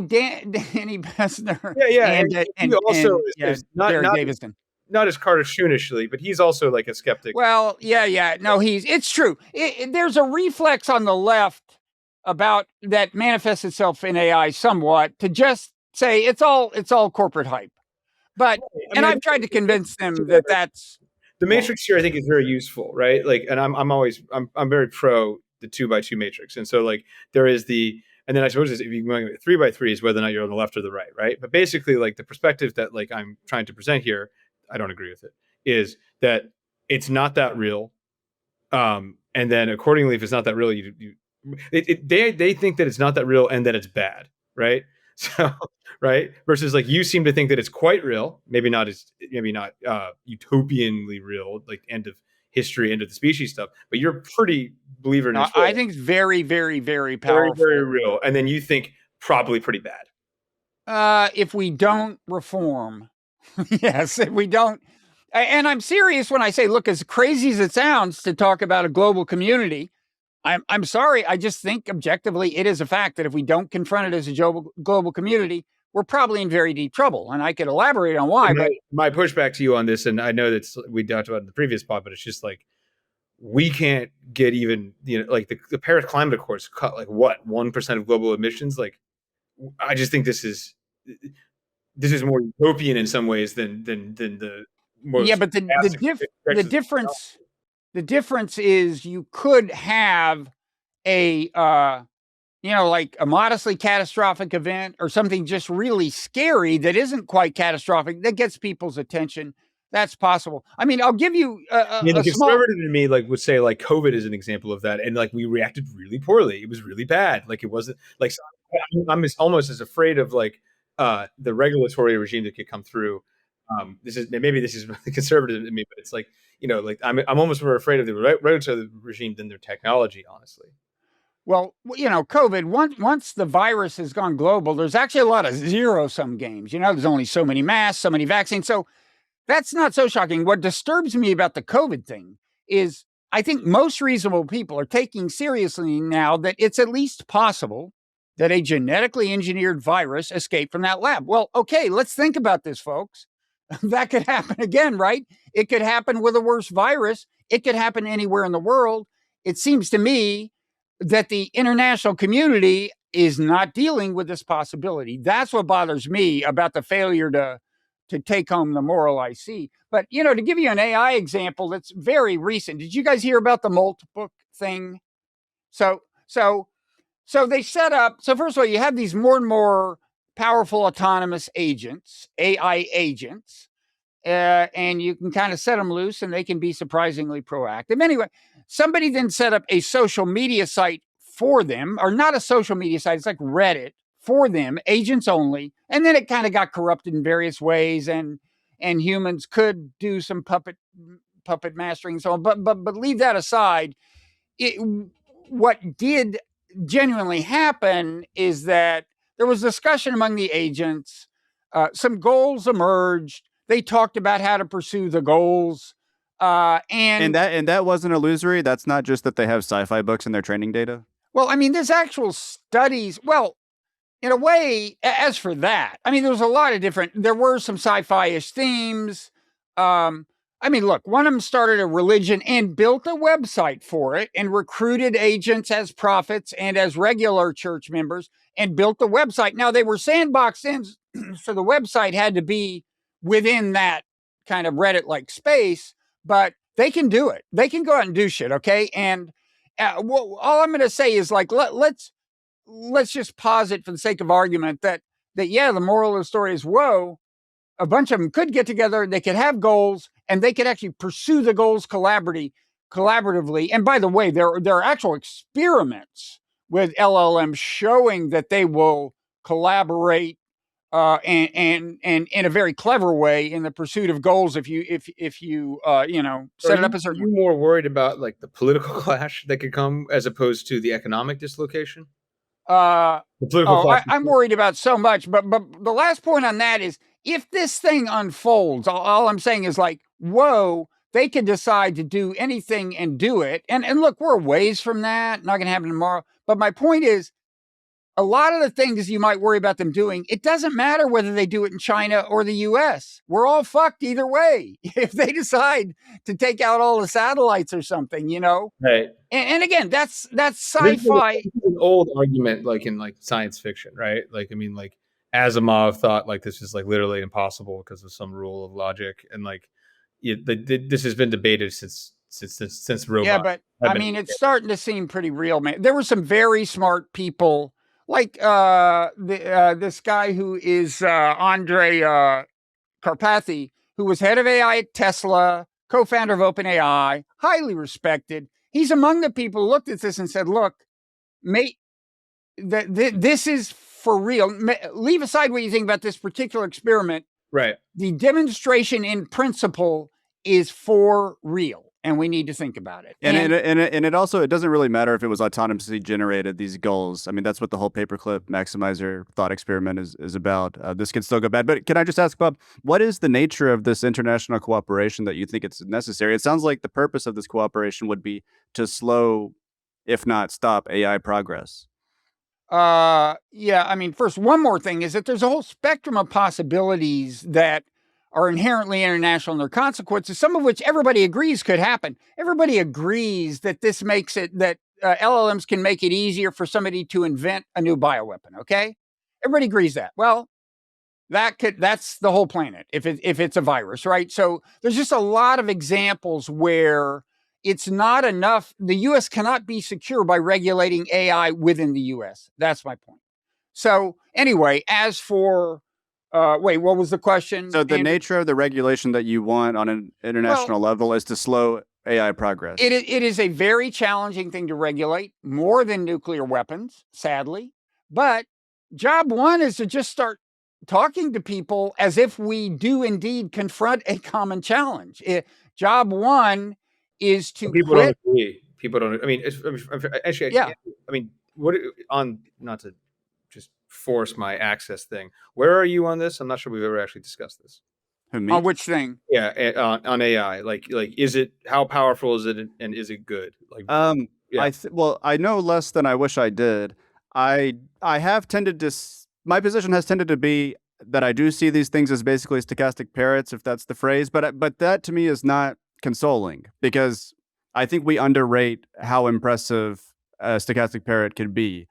Danny Bessner. Yeah. And he also is not Davison. Not as cartoonishly, but he's also like a skeptic. Well, yeah. No, it's true. There's a reflex on the left about that manifests itself in AI somewhat to just say it's all corporate hype. But I've tried to convince them that that's the matrix here. I think is very useful, right? Like, and I'm very pro the 2x2 matrix, and so like there is and then I suppose if you're going 3x3 is whether or not you're on the left or the right? But basically, like, the perspective that, like, I'm trying to present here, I don't agree with it, is that it's not that real, and then accordingly, if it's not that real, they think that it's not that real and that it's bad, right? So, right, versus like you seem to think that it's quite real, maybe not utopianly real, like end of history, end of the species stuff, but you're pretty believer in this. I think it's very, very, very powerful, very, very real, and then you think probably pretty bad. If we don't reform, yes, if we don't. And I'm serious when I say, look, as crazy as it sounds to talk about a global community, I'm sorry. I just think objectively it is a fact that if we don't confront it as a global community, we're probably in very deep trouble. And I could elaborate on why. But my pushback to you on this, and I know that we talked about it in the previous pod, but it's just like we can't get even, like the Paris Climate Accords cut like what 1% of global emissions. Like, I just think this is more utopian in some ways than the most. But the difference is you could have a like a modestly catastrophic event or something just really scary that isn't quite catastrophic that gets people's attention. That's possible. I mean, I'll give you the conservative in me would say like COVID is an example of that, and like we reacted really poorly. It was really bad. Like it wasn't like I'm almost as afraid of like the regulatory regime that could come through. This is the conservative in me, but it's like like I'm almost more afraid of the regulatory regime than their technology, honestly. Well, COVID, once the virus has gone global, there's actually a lot of zero-sum games. There's only so many masks, so many vaccines. So that's not so shocking. What disturbs me about the COVID thing is I think most reasonable people are taking seriously now that it's at least possible that a genetically engineered virus escaped from that lab. Well, okay, let's think about this, folks. That could happen again, right? It could happen with a worse virus. It could happen anywhere in the world. It seems to me that the international community is not dealing with this possibility. That's what bothers me about the failure to take home the moral I see. But, to give you an AI example that's very recent, did you guys hear about the Multibook thing? So they set up, so first of all, you have these more and more powerful autonomous agents, AI agents, and you can kind of set them loose and they can be surprisingly proactive. Anyway, somebody then set up a social media site for them, or not a social media site, it's like Reddit for them, agents only. And then it kind of got corrupted in various ways, and humans could do some puppet mastering and so on. But leave that aside. What did genuinely happen is that there was discussion among the agents. Some goals emerged. They talked about how to pursue the goals. And that wasn't illusory. That's not just that they have sci-fi books in their training data. Well, I mean, there's actual studies. Well, in a way, as for that, I mean, there were some sci-fi-ish themes. I mean, look, one of them started a religion and built a website for it and recruited agents as prophets and as regular church members and built the website. Now, they were sandboxed in, so the website had to be within that kind of Reddit-like space, but they can do it. They can go out and do shit, okay? And all I'm going to say is, like, let's just posit for the sake of argument that yeah, the moral of the story is, whoa, a bunch of them could get together, they could have goals, and they could actually pursue the goals collaboratively. And by the way, there are actual experiments with LLMs showing that they will collaborate and in a very clever way in the pursuit of goals if you set it up a certain way. Are you more worried about like the political clash that could come as opposed to the economic dislocation? I'm worried about so much, but the last point on that is, if this thing unfolds, all I'm saying is, like, whoa, they could decide to do anything and do it. And look, we're ways from that. Not going to happen tomorrow. But my point is, a lot of the things you might worry about them doing, it doesn't matter whether they do it in China or the US. We're all fucked either way. If they decide to take out all the satellites or something, Right. And again, that's sci-fi. This is an old argument, like in like science fiction, right? Like, I mean, like Asimov thought like this is like literally impossible because of some rule of logic, and like this has been debated since robots. Yeah, but I mean, it's starting to seem pretty real, man. There were some very smart people, like this guy who is Andre Karpathy, who was head of AI at Tesla, co-founder of OpenAI, highly respected. He's among the people who looked at this and said, look, mate, this is for real. Leave aside what you think about this particular experiment. Right. The demonstration in principle is for real, and we need to think about it. And it also, it doesn't really matter if it was autonomously generated, these goals. I mean, that's what the whole paperclip maximizer thought experiment is about. This can still go bad. But can I just ask, Bob, what is the nature of this international cooperation that you think it's necessary? It sounds like the purpose of this cooperation would be to slow, if not stop, AI progress. Yeah, I mean, first, one more thing is that there's a whole spectrum of possibilities that are inherently international in their consequences, some of which everybody agrees could happen. Everybody agrees that this makes it, that LLMs can make it easier for somebody to invent a new bioweapon, okay? Everybody agrees that. Well, that's the whole planet, if it's a virus, right? So there's just a lot of examples where it's not enough. The U.S. cannot be secure by regulating AI within the U.S. That's my point. So anyway, as for, wait, what was the question? So the nature of the regulation that you want on an international level is to slow AI progress. It is a very challenging thing to regulate, more than nuclear weapons, sadly. But job one is to just start talking to people as if we do indeed confront a common challenge. Job one is to people quit. Don't agree. People don't. I mean, actually, yeah. I mean, what on, not to just force my access thing. Where are you on this? I'm not sure we've ever actually discussed this. On which thing? Yeah, on AI. Like, is it, how powerful is it, and is it good? Like, yeah. Well, I know less than I wish I did. I have tended to. My position has tended to be that I do see these things as basically stochastic parrots, if that's the phrase. But that to me is not consoling, because I think we underrate how impressive a stochastic parrot could be.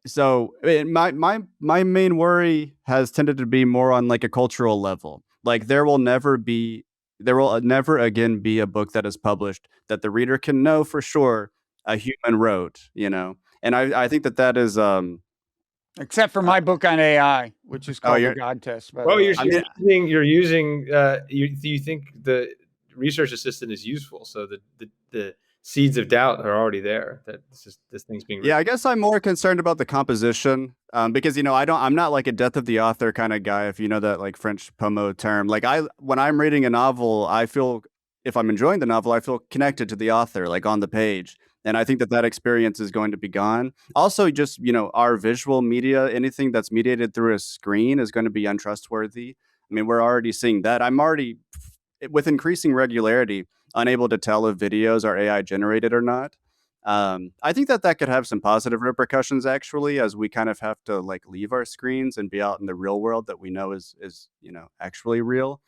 So my main worry has tended to be more on like a cultural level. Like there will never again be a book that is published that the reader can know for sure a human wrote, And I think that is except for my book on AI, which is called The God Test. Well, you think the research assistant is useful, so the seeds of doubt are already there that this thing's being written. Yeah, I guess I'm more concerned about the composition, because I'm not like a death of the author kind of guy, if you know that like French pomo term. Like when I'm reading a novel, I feel, if I'm enjoying the novel, I feel connected to the author, like on the page. And I think that experience is going to be gone. Also, just, our visual media, anything that's mediated through a screen is going to be untrustworthy. I mean, we're already seeing that. I'm already, with increasing regularity, unable to tell if videos are AI generated or not. I think that could have some positive repercussions, actually, as we kind of have to like leave our screens and be out in the real world that we know is actually real.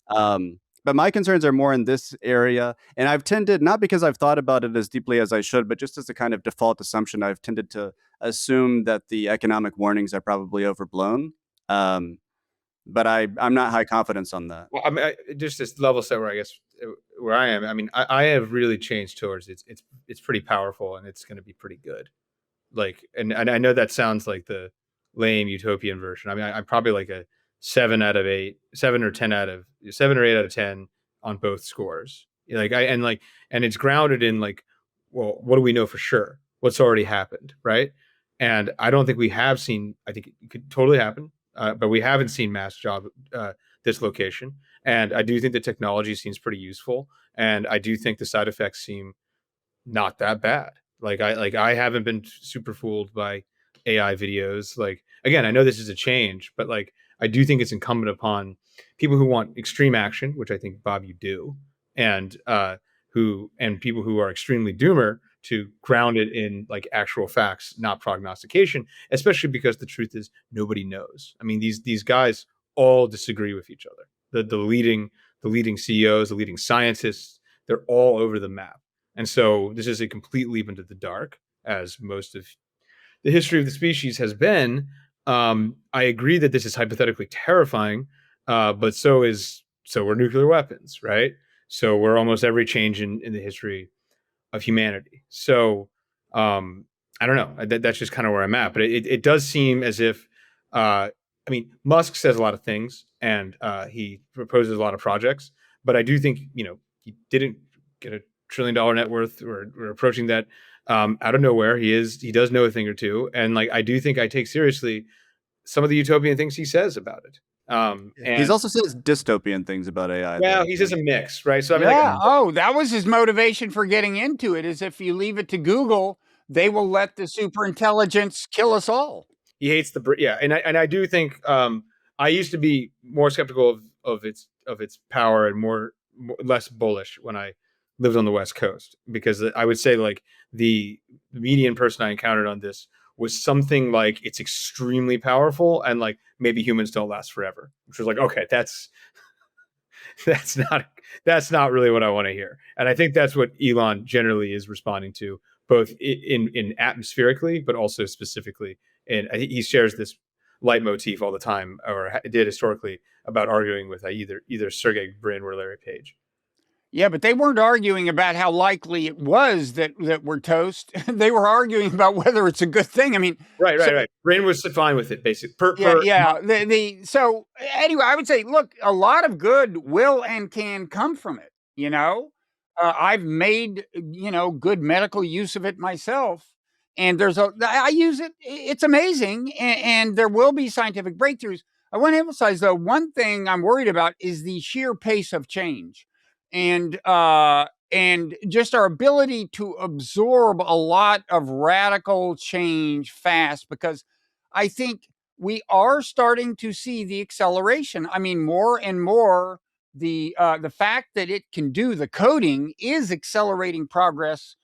But my concerns are more in this area, and I've tended, not because I've thought about it as deeply as I should, but just as a kind of default assumption, I've tended to assume that the economic warnings are probably overblown. But I'm not high confidence on that. Well, I mean, just this level set where I guess where I am. I mean, I have really changed towards it's pretty powerful and it's going to be pretty good. Like, and I know that sounds like the lame utopian version. I mean, I'm probably like a 7 out of 8, 7 or 8 out of 10 on both scores. Like and it's grounded in like, well, what do we know for sure? What's already happened, right? And I don't think we have seen. I think it could totally happen, but we haven't seen mass job dislocation. And I do think the technology seems pretty useful, and I do think the side effects seem not that bad. I haven't been super fooled by AI videos. Like, again, I know this is a change, but like I do think it's incumbent upon people who want extreme action, which I think, Bob, you do, and people who are extremely doomer to ground it in like actual facts, not prognostication, especially because the truth is nobody knows. I mean, these guys all disagree with each other. The leading CEOs, the leading scientists, they're all over the map. And so this is a complete leap into the dark, as most of the history of the species has been. I agree that this is hypothetically terrifying, but so are nuclear weapons, right? So we're almost every change in the history of humanity. So I don't know. That's just kind of where I'm at. But it does seem as if, I mean, Musk says a lot of things and he proposes a lot of projects, but I do think, he didn't get a $1 trillion net worth. We're approaching that out of nowhere. He does know a thing or two. And like, I do think I take seriously some of the utopian things he says about it. He's also says dystopian things about AI. Well, he says a mix, right? So I mean, yeah. That was his motivation for getting into it. Is if you leave it to Google, they will let the super intelligence kill us all. He hates and I do think I used to be more skeptical of its power and less bullish when I lived on the West Coast, because I would say like the median person I encountered on this was something like it's extremely powerful and like maybe humans don't last forever, which was like, okay, that's not really what I want to hear. And I think that's what Elon generally is responding to, both in atmospherically, but also specifically. And I think he shares this leitmotif all the time, or did historically, about arguing with either Sergey Brin or Larry Page. Yeah, but they weren't arguing about how likely it was that we're toast. They were arguing about whether it's a good thing. I mean, right. Brin was fine with it, basically. So anyway, I would say, look, a lot of good will and can come from it. I've made good medical use of it myself, and I use it. It's amazing, and there will be scientific breakthroughs. I want to emphasize, though, one thing I'm worried about is the sheer pace of change. And just our ability to absorb a lot of radical change fast, because I think we are starting to see the acceleration. I mean, more and more, the fact that it can do the coding is accelerating progress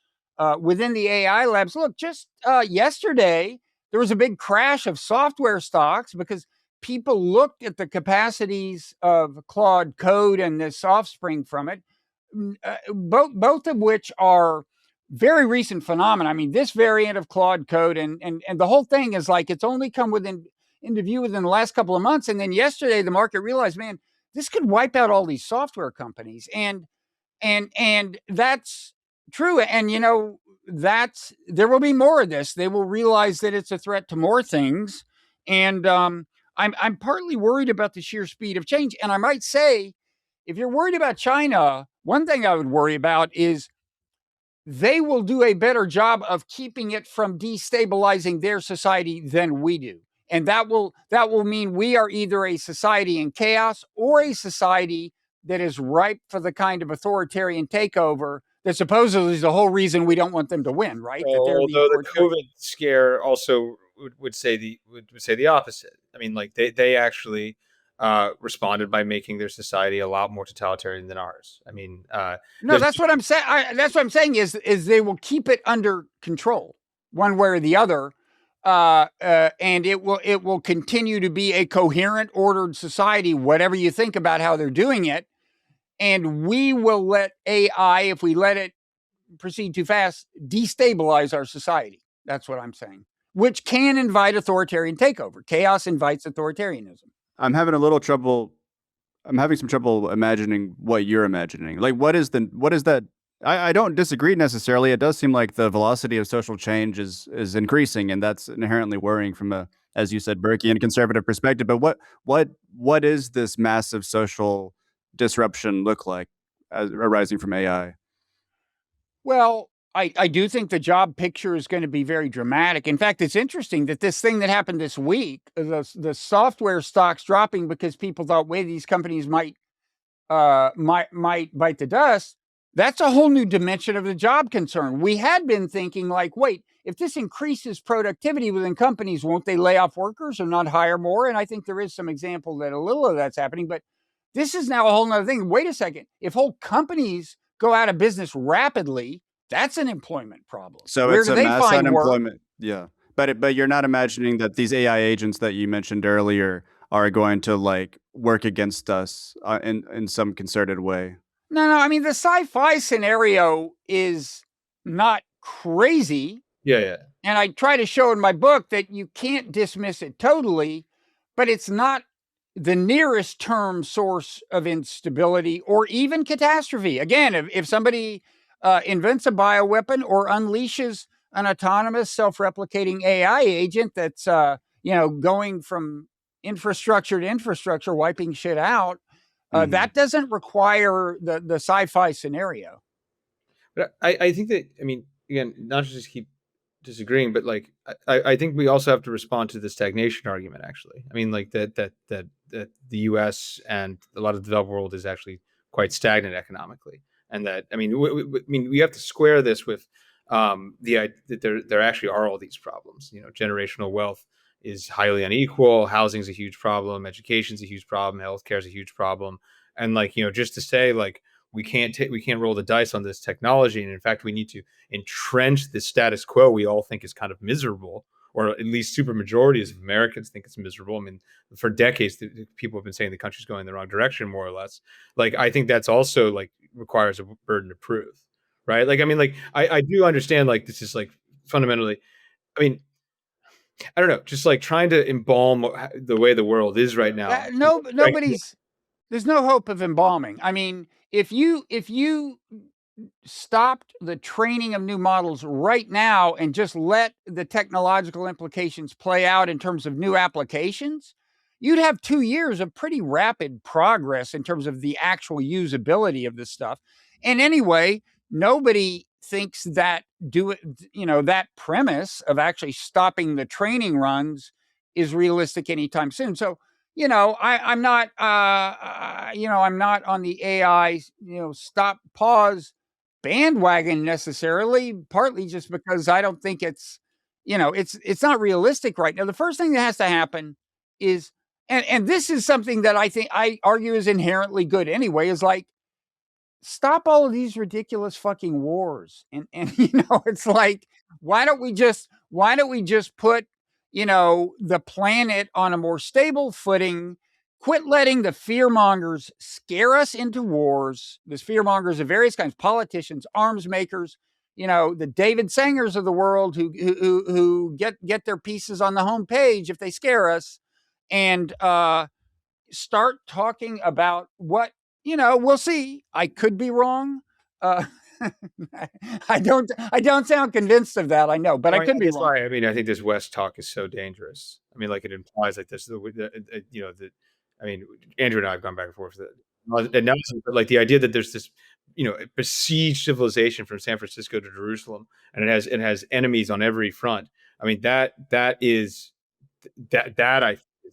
within the AI labs. Look, just yesterday, there was a big crash of software stocks because people looked at the capacities of Claude Code and this offspring from it, both of which are very recent phenomena. I mean, this variant of Claude Code and the whole thing is like it's only come into view within the last couple of months. And then yesterday, the market realized, man, this could wipe out all these software companies, and that's true. And there will be more of this. They will realize that it's a threat to more things, and I'm partly worried about the sheer speed of change. And I might say, if you're worried about China, one thing I would worry about is they will do a better job of keeping it from destabilizing their society than we do. And that will mean we are either a society in chaos or a society that is ripe for the kind of authoritarian takeover that supposedly is the whole reason we don't want them to win, right? Although the COVID scare also would say the opposite. I mean, like they actually responded by making their society a lot more totalitarian than ours. I mean, no, that's what I'm saying. That's what I'm saying is they will keep it under control one way or the other, and it will continue to be a coherent, ordered society, whatever you think about how they're doing it. And we will let AI, if we let it proceed too fast, destabilize our society. That's what I'm saying, which can invite authoritarian takeover. Chaos invites authoritarianism. I'm having some trouble imagining what you're imagining. Like, what is that? I don't disagree necessarily. It does seem like the velocity of social change is increasing, and that's inherently worrying from a, as you said, Burkean conservative perspective. But what is this massive social disruption look like arising from AI? Well, I do think the job picture is going to be very dramatic. In fact, it's interesting that this thing that happened this week, the software stocks dropping because people thought, wait, these companies might bite the dust. That's a whole new dimension of the job concern. We had been thinking like, wait, if this increases productivity within companies, won't they lay off workers or not hire more? And I think there is some example that a little of that's happening, but this is now a whole nother thing. Wait a second. If whole companies go out of business rapidly, that's an employment problem. So Where it's do a they mass find work? unemployment. Yeah. But you're not imagining that these AI agents that you mentioned earlier are going to like work against us in some concerted way. No. I mean, the sci-fi scenario is not crazy. Yeah. And I try to show in my book that you can't dismiss it totally, but it's not the nearest term source of instability or even catastrophe. Again, if somebody invents a bioweapon or unleashes an autonomous self-replicating AI agent that's going from infrastructure to infrastructure, wiping shit out, that doesn't require the sci-fi scenario. But I think that, I mean, again, not to just keep disagreeing, but like I think we also have to respond to the stagnation argument. Actually, I mean, like that the U.S. and a lot of the developed world is actually quite stagnant economically, and that I mean, we have to square this with that there actually are all these problems. You know, generational wealth is highly unequal. Housing is a huge problem. Education is a huge problem. Healthcare is a huge problem. And like, you know, just to say like we can't roll the dice on this technology, and in fact, we need to entrench the status quo we all think is kind of miserable, or at least super majorities of Americans think it's miserable. I mean, for decades, people have been saying the country's going in the wrong direction, more or less. Like, I think that's also like requires a burden of proof, right? Like, I mean, like I do understand like this is like fundamentally, I mean, I don't know, just like trying to embalm the way the world is right now. There's no hope of embalming. I mean, if you stopped the training of new models right now and just let the technological implications play out in terms of new applications, you'd have 2 years of pretty rapid progress in terms of the actual usability of this stuff. And anyway, nobody thinks that that premise of actually stopping the training runs is realistic anytime soon. So, I'm not on the AI, stop, pause bandwagon necessarily, partly just because I don't think it's not realistic right now. The first thing that has to happen is, and this is something that I argue is inherently good anyway, is like, stop all of these ridiculous fucking wars. And it's like, why don't we just put, the planet on a more stable footing, quit letting the fear mongers scare us into wars. There's fear mongers of various kinds, politicians, arms makers, the David Sangers of the world who get their pieces on the homepage if they scare us, and start talking about what, we'll see. I could be wrong. I don't sound convinced of that. I know, but I could be wrong. I mean, I think this West talk is so dangerous. I mean, like it implies like this, I mean, Andrew and I have gone back and forth with it. But like the idea that there's this, besieged civilization from San Francisco to Jerusalem, and it has enemies on every front. I mean, that I think is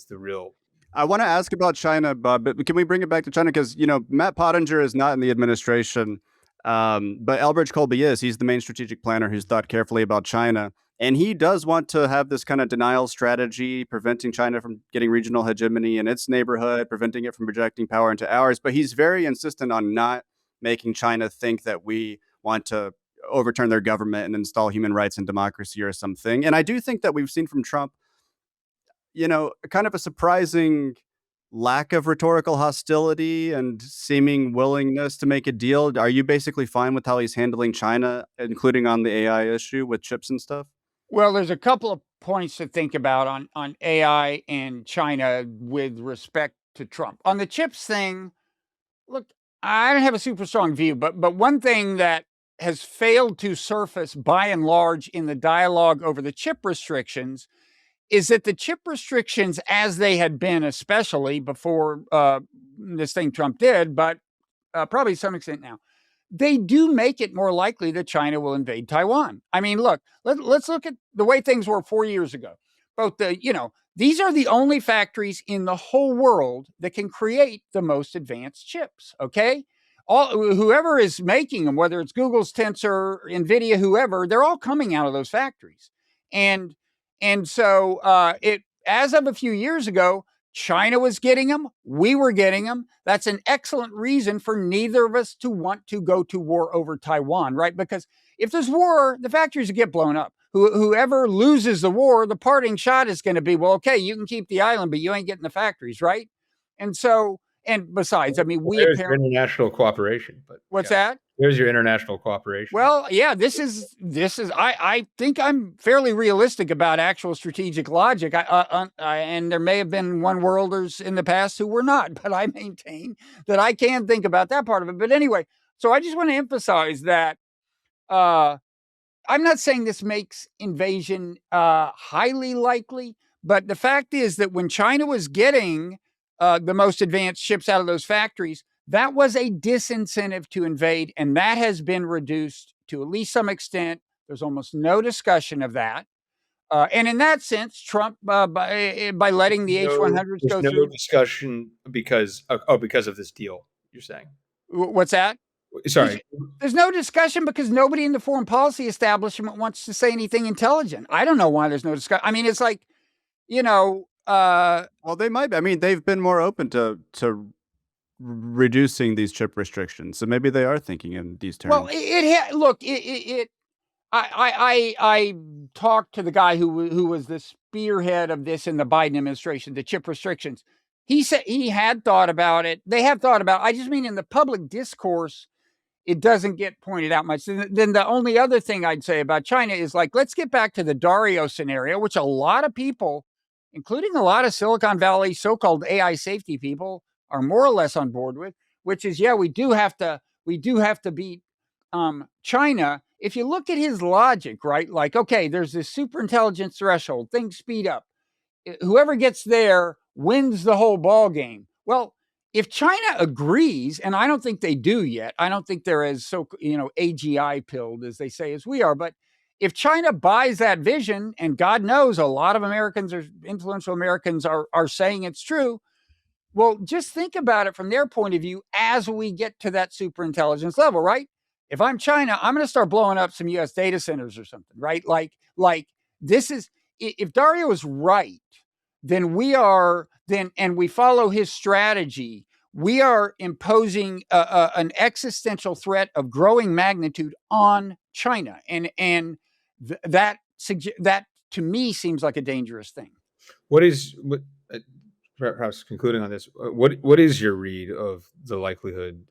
the real. I want to ask about China, Bob, but can we bring it back to China? Because, Matt Pottinger is not in the administration, but Elbridge Colby is. He's the main strategic planner who's thought carefully about China. And he does want to have this kind of denial strategy, preventing China from getting regional hegemony in its neighborhood, preventing it from projecting power into ours. But he's very insistent on not making China think that we want to overturn their government and install human rights and democracy or something. And I do think that we've seen from Trump, kind of a surprising lack of rhetorical hostility and seeming willingness to make a deal. Are you basically fine with how he's handling China, including on the AI issue with chips and stuff? Well, there's a couple of points to think about on AI and China with respect to Trump. On the chips thing, look, I don't have a super strong view, but one thing that has failed to surface by and large in the dialogue over the chip restrictions is that the chip restrictions, as they had been, especially before this thing Trump did, but probably to some extent now, they do make it more likely that China will invade Taiwan. I mean, look, let's look at the way things were 4 years ago. These are the only factories in the whole world that can create the most advanced chips. Okay. Whoever is making them, whether it's Google's Tensor, NVIDIA, whoever, they're all coming out of those factories. And so as of a few years ago, China was getting them. We were getting them. That's an excellent reason for neither of us to want to go to war over Taiwan, right? Because if there's war, the factories will get blown up. Whoever loses the war, the parting shot is going to be, well, okay, you can keep the island, but you ain't getting the factories, right? And besides, I mean, there's international cooperation. But what's that? There's your international cooperation. Well, yeah, this is. I think I'm fairly realistic about actual strategic logic. And there may have been one worlders in the past who were not, but I maintain that I can think about that part of it. But anyway, so I just want to emphasize that I'm not saying this makes invasion highly likely, but the fact is that when China was getting the most advanced chips out of those factories, that was a disincentive to invade, and that has been reduced to at least some extent. There's almost no discussion of that. And in that sense, Trump, by letting the H-100s go through... no discussion because of this deal, you're saying? What's that? Sorry. There's no discussion because nobody in the foreign policy establishment wants to say anything intelligent. I don't know why there's no discussion. I mean, it's like, well, they might be. I mean, they've been more open to reducing these chip restrictions, so maybe they are thinking in these terms. Well, I talked to the guy who was the spearhead of this in the Biden administration, the chip restrictions. He said he had thought about it. They have thought about it. I just mean in the public discourse, it doesn't get pointed out much. Then the only other thing I'd say about China is, like, let's get back to the Dario scenario, which a lot of people, including a lot of Silicon Valley so-called AI safety people, are more or less on board with, which is, yeah, we do have to beat China. If you look at his logic, right? Like, okay, there's this super intelligence threshold, things speed up. Whoever gets there wins the whole ball game. Well, if China agrees, and I don't think they do yet, I don't think they're as AGI pilled as they say as we are, but if China buys that vision, and God knows a lot of Americans, or influential Americans, are saying it's true, well, just think about it from their point of view as we get to that super intelligence level, right? If I'm China, I'm going to start blowing up some U.S. data centers or something, right? Like this is, if Dario is right, then and we follow his strategy, we are imposing an existential threat of growing magnitude on China. And that to me seems like a dangerous thing. Perhaps concluding on this, what is your read of the likelihood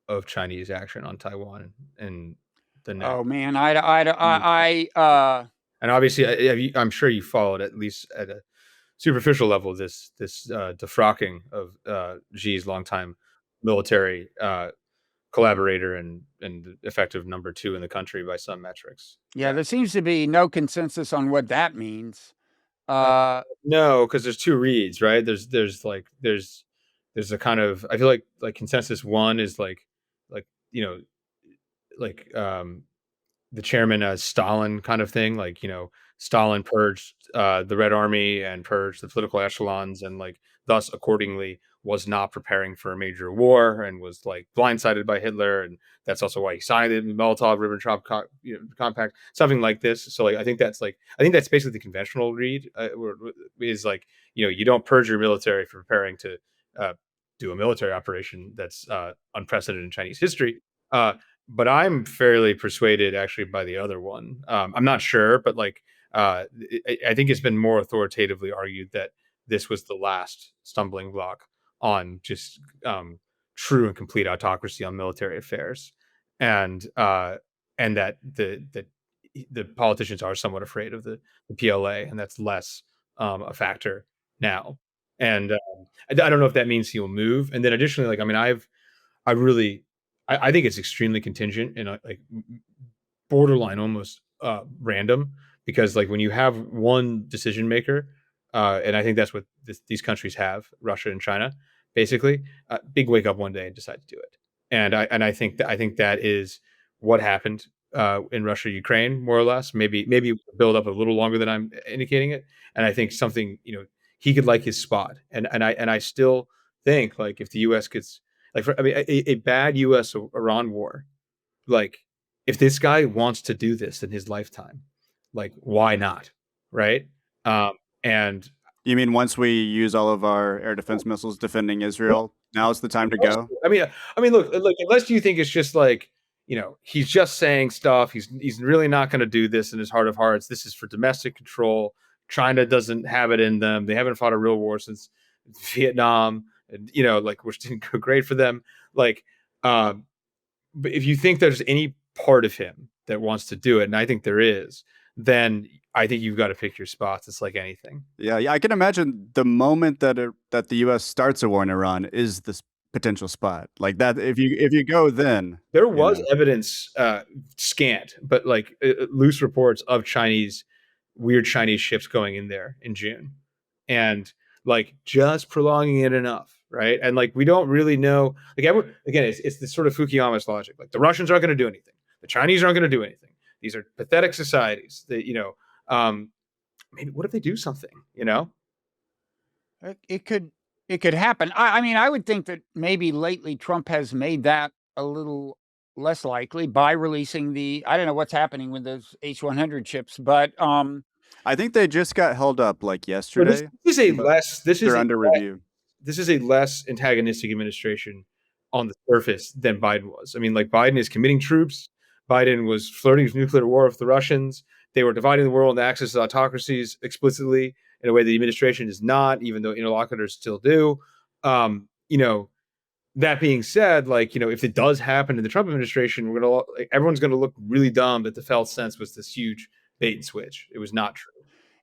of Chinese action on Taiwan and the next? Oh man, and obviously, I'm sure you followed, at least at a superficial level, this defrocking of Xi's longtime military collaborator and effective number 2 in the country by some metrics. Yeah, there seems to be no consensus on what that means. No, because there's 2 reads, right? There's a kind of, I feel like consensus 1 is like the chairman as Stalin kind of thing, like, Stalin purged the Red Army and purged the political echelons, and thus accordingly was not preparing for a major war and was like blindsided by Hitler, and that's also why he signed the Molotov-Ribbentrop compact, something like this. So like I think that's basically the conventional read, is like, you don't purge your military for preparing to uh, do a military operation that's unprecedented in Chinese history. But I'm fairly persuaded actually by the other one. I'm not sure, but like I think it's been more authoritatively argued that this was the last stumbling block on just true and complete autocracy on military affairs, and that the politicians are somewhat afraid of the PLA, and that's less a factor now. And I don't know if that means he'll move. And then additionally, like, I mean, I really, I think it's extremely contingent and like borderline almost random, because like when you have one decision maker, and I think that's what these countries have, Russia and China, basically, big wake up one day and decide to do it. And I think that is what happened in Russia, Ukraine, more or less. Maybe build up a little longer than I'm indicating it. And I think something, he could like his spot. And I still think like if the U.S. gets like, I mean, a bad U.S. Iran war, like if this guy wants to do this in his lifetime, like why not, right? And You mean once we use all of our air defense missiles defending Israel, now's the time to go? look, unless you think it's just like, he's just saying stuff. He's really not going to do this in his heart of hearts. This is for domestic control. China doesn't have it in them. They haven't fought a real war since Vietnam, and like which didn't go great for them. Like, but if you think there's any part of him that wants to do it, and I think there is, then I think you've got to pick your spots. It's like anything. Yeah, I can imagine the moment that the U.S. starts a war in Iran is this potential spot like that. If you go, then There was evidence, scant, but like loose reports of weird Chinese ships going in there in June, and like just prolonging it enough, right? And like we don't really know. Like again, it's this sort of Fukuyama's logic. Like the Russians aren't going to do anything, the Chinese aren't going to do anything. These are pathetic societies. That maybe what if they do something? It could happen. I mean, I would think that maybe lately Trump has made that a little less likely by releasing I don't know what's happening with those H-100 ships, but I think they just got held up like So yesterday. this is a less. They're under review. This is a less antagonistic administration on the surface than Biden was. I mean, like Biden is committing troops. Biden was flirting with nuclear war with the Russians. They were dividing the world into axis of autocracies explicitly in a way the administration is not, even though interlocutors still do. Um, you know, that being said, like, if it does happen in the Trump administration, everyone's gonna look really dumb that the felt sense was this huge bait and switch. It was not true.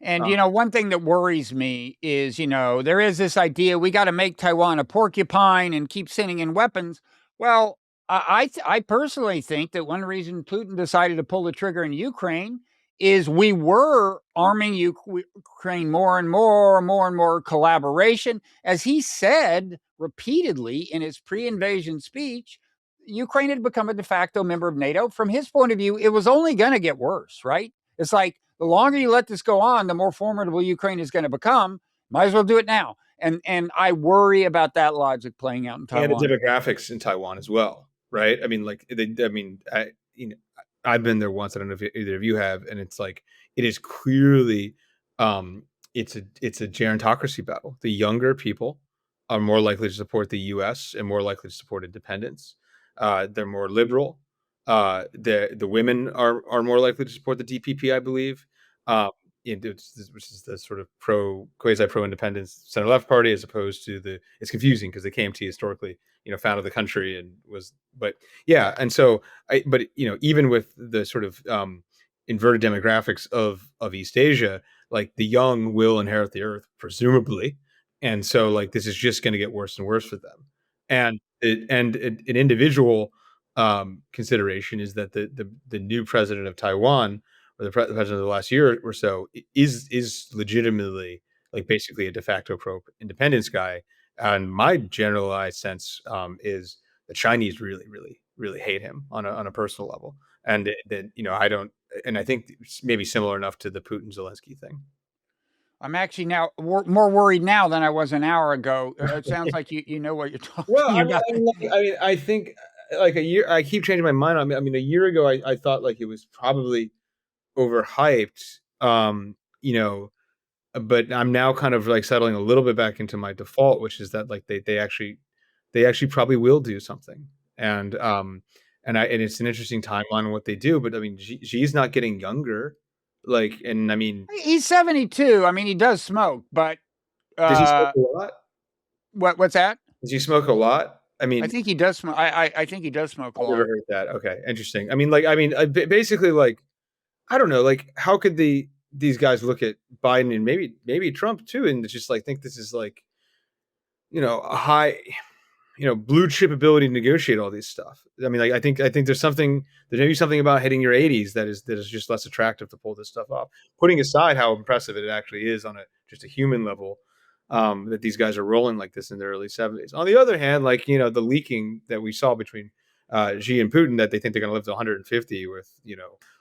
And, one thing that worries me is, there is this idea we got to make Taiwan a porcupine and keep sending in weapons. Well, I personally think that one reason Putin decided to pull the trigger in Ukraine is we were arming Ukraine more and more collaboration. As he said repeatedly in his pre-invasion speech, Ukraine had become a de facto member of NATO. From his point of view, it was only going to get worse, right? It's like the longer you let this go on, the more formidable Ukraine is going to become. Might as well do it now. And I worry about that logic playing out in Taiwan. And the demographics in Taiwan as well, right? I mean, like, I've been there once. I don't know if either of you have, and it's like it is clearly, it's a gerontocracy battle. The younger people are more likely to support the U.S. and more likely to support independence. They're more liberal. The women are more likely to support the DPP, I believe, which is the sort of quasi pro independence center left party, as opposed to it's confusing because the KMT historically founded the country and but yeah, and so even with the sort of inverted demographics of East Asia, like the young will inherit the earth presumably, and so like this is just going to get worse and worse for them, and an individual consideration is that the new president of Taiwan, or the president of the last year or so, is legitimately like basically a de facto pro independence guy. And my generalized sense is the Chinese really, really, really hate him on a personal level, and that I don't, and I think it's maybe similar enough to the Putin Zelensky thing. I'm actually now more worried now than I was an hour ago. It sounds like you know what you're talking Well, about. I think like a year. I keep changing my mind. I mean, a year ago, I thought like it was probably overhyped. You know, but I'm now kind of like settling a little bit back into my default, which is that like they actually probably will do something, and and it's an interesting timeline on what they do. But I mean, Xi's not getting younger, like, and I mean, He's 72. I mean, he does smoke, but does he smoke a lot? what's that? Does he smoke a lot? I I mean, think he does smoke. I think he does smoke a I've never lot. heard that. Okay, interesting. I mean, basically, like, I don't know, like, how could these guys look at Biden and maybe Trump too, and just like think this is like, a high, blue chip ability to negotiate all these stuff. I mean, like, I think there's maybe something about hitting your 80s that is just less attractive to pull this stuff off. Putting aside how impressive it actually is on just a human level, that these guys are rolling like this in their early 70s. On the other hand, like, the leaking that we saw between Xi and Putin, that they think they're going to live to 150 with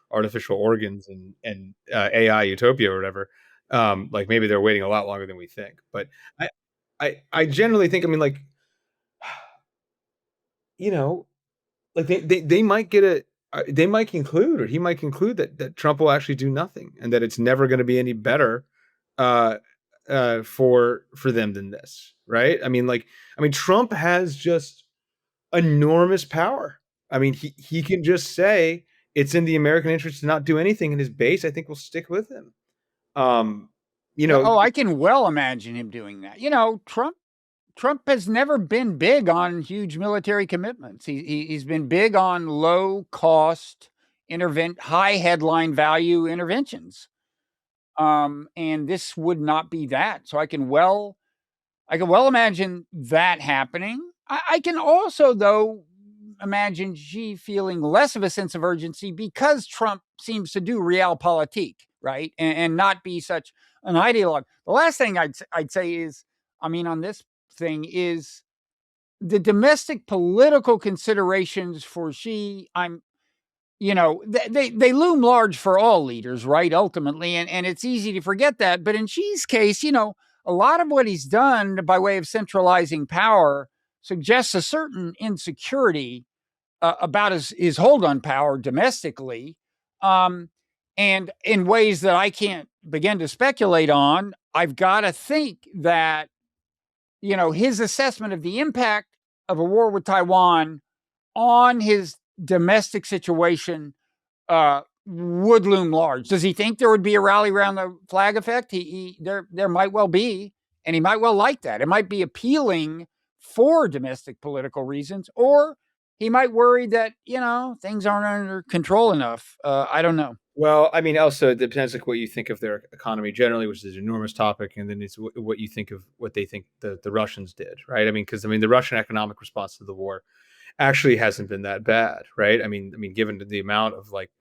artificial organs and AI utopia or whatever. Like, maybe they're waiting a lot longer than we think. But I generally think, I mean, like, you know, like they might get a they might conclude, or he might conclude that Trump will actually do nothing, and that it's never going to be any better uh for them than this, right? I mean Trump has just enormous power. I mean, he can just say it's in the American interest to not do anything, and his base, I think, will stick with him. Um you Yeah. know Oh, I can well imagine him doing that. Trump has never been big on huge military commitments. He's been big on low cost high headline value interventions. And this would not be that. So I can well imagine that happening. I can also, though, imagine Xi feeling less of a sense of urgency because Trump seems to do realpolitik, right, and not be such an ideologue. The last thing I'd say is, I mean, on this thing is the domestic political considerations for Xi. They loom large for all leaders, right? Ultimately, and it's easy to forget that. But in Xi's case, a lot of what he's done by way of centralizing power suggests a certain insecurity about his hold on power domestically, and in ways that I can't begin to speculate on. I've got to think that his assessment of the impact of a war with Taiwan on his domestic situation would loom large. Does he think there would be a rally around the flag effect? There might well be, and he might well like that. It might be appealing for domestic political reasons, or he might worry that things aren't under control enough. I don't know. Well, I mean, also it depends like what you think of their economy generally, which is an enormous topic, and then it's what you think of what they think the Russians did, right? I mean, because the Russian economic response to the war actually hasn't been that bad, right? I mean, given the amount of like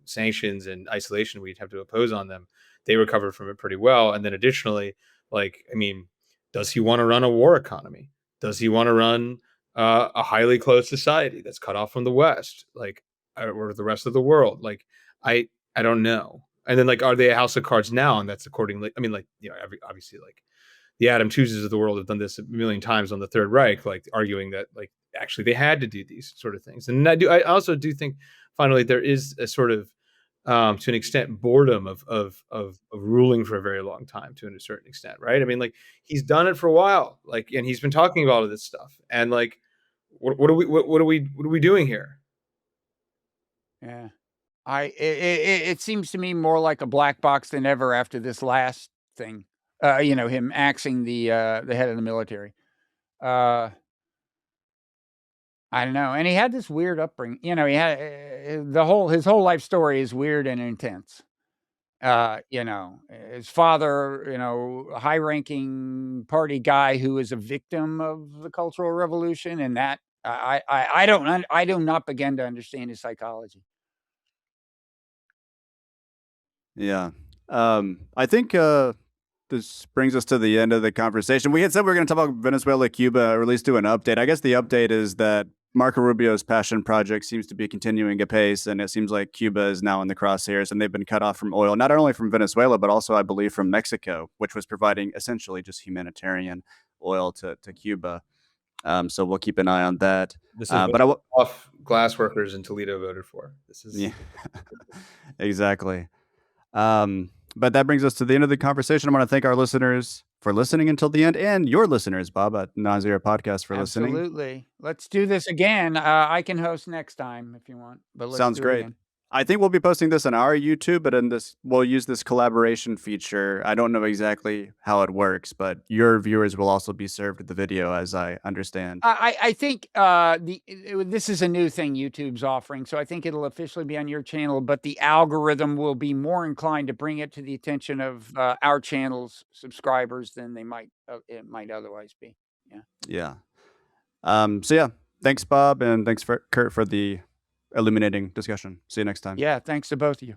sanctions and isolation we'd have to impose on them, they recovered from it pretty well. And then additionally, like, I mean, does he want to run a war economy? Does he want to run a highly closed society that's cut off from the West, like, or the rest of the world? Like, I don't know. And then, like, are they a house of cards now? And that's accordingly. I mean, like, obviously, like, the Adam Chooses of the world have done this a million times on the Third Reich, like arguing that like actually they had to do these sort of things. And I also do think finally there is a sort of to an extent boredom of ruling for a very long time to a certain extent, right? I mean, like, he's done it for a while, like, and he's been talking about all this stuff, and like, what are we doing here? Yeah. It seems to me more like a black box than ever after this last thing. Him axing the head of the military. I don't know, and he had this weird upbringing. He had his whole life story is weird and intense. His father, a high-ranking party guy who is a victim of the Cultural Revolution, and that I do not begin to understand his psychology. Yeah. I think this brings us to the end of the conversation. We had said we were going to talk about Venezuela, Cuba, or at least do an update. I guess the update is that Marco Rubio's passion project seems to be continuing apace, and it seems like Cuba is now in the crosshairs, and they've been cut off from oil, not only from Venezuela, but also, I believe, from Mexico, which was providing essentially just humanitarian oil to Cuba. So we'll keep an eye on that. This is But off glass workers in Toledo voted for. This is yeah, exactly. But that brings us to the end of the conversation. I want to thank our listeners for listening until the end, and your listeners, Bob, at NonZero Podcast for listening. Absolutely. Let's do this again. I can host next time if you want. But let's Sounds do it great. again. I think we'll be posting this on our YouTube, but we'll use this collaboration feature. I don't know exactly how it works, but your viewers will also be served with the video, as I understand. I think this is a new thing YouTube's offering, so I think it'll officially be on your channel, but the algorithm will be more inclined to bring it to the attention of our channel's subscribers than it might otherwise be. Yeah. So yeah, thanks, Bob, and thanks for Curt for the illuminating discussion. See you next time. Yeah, thanks to both of you.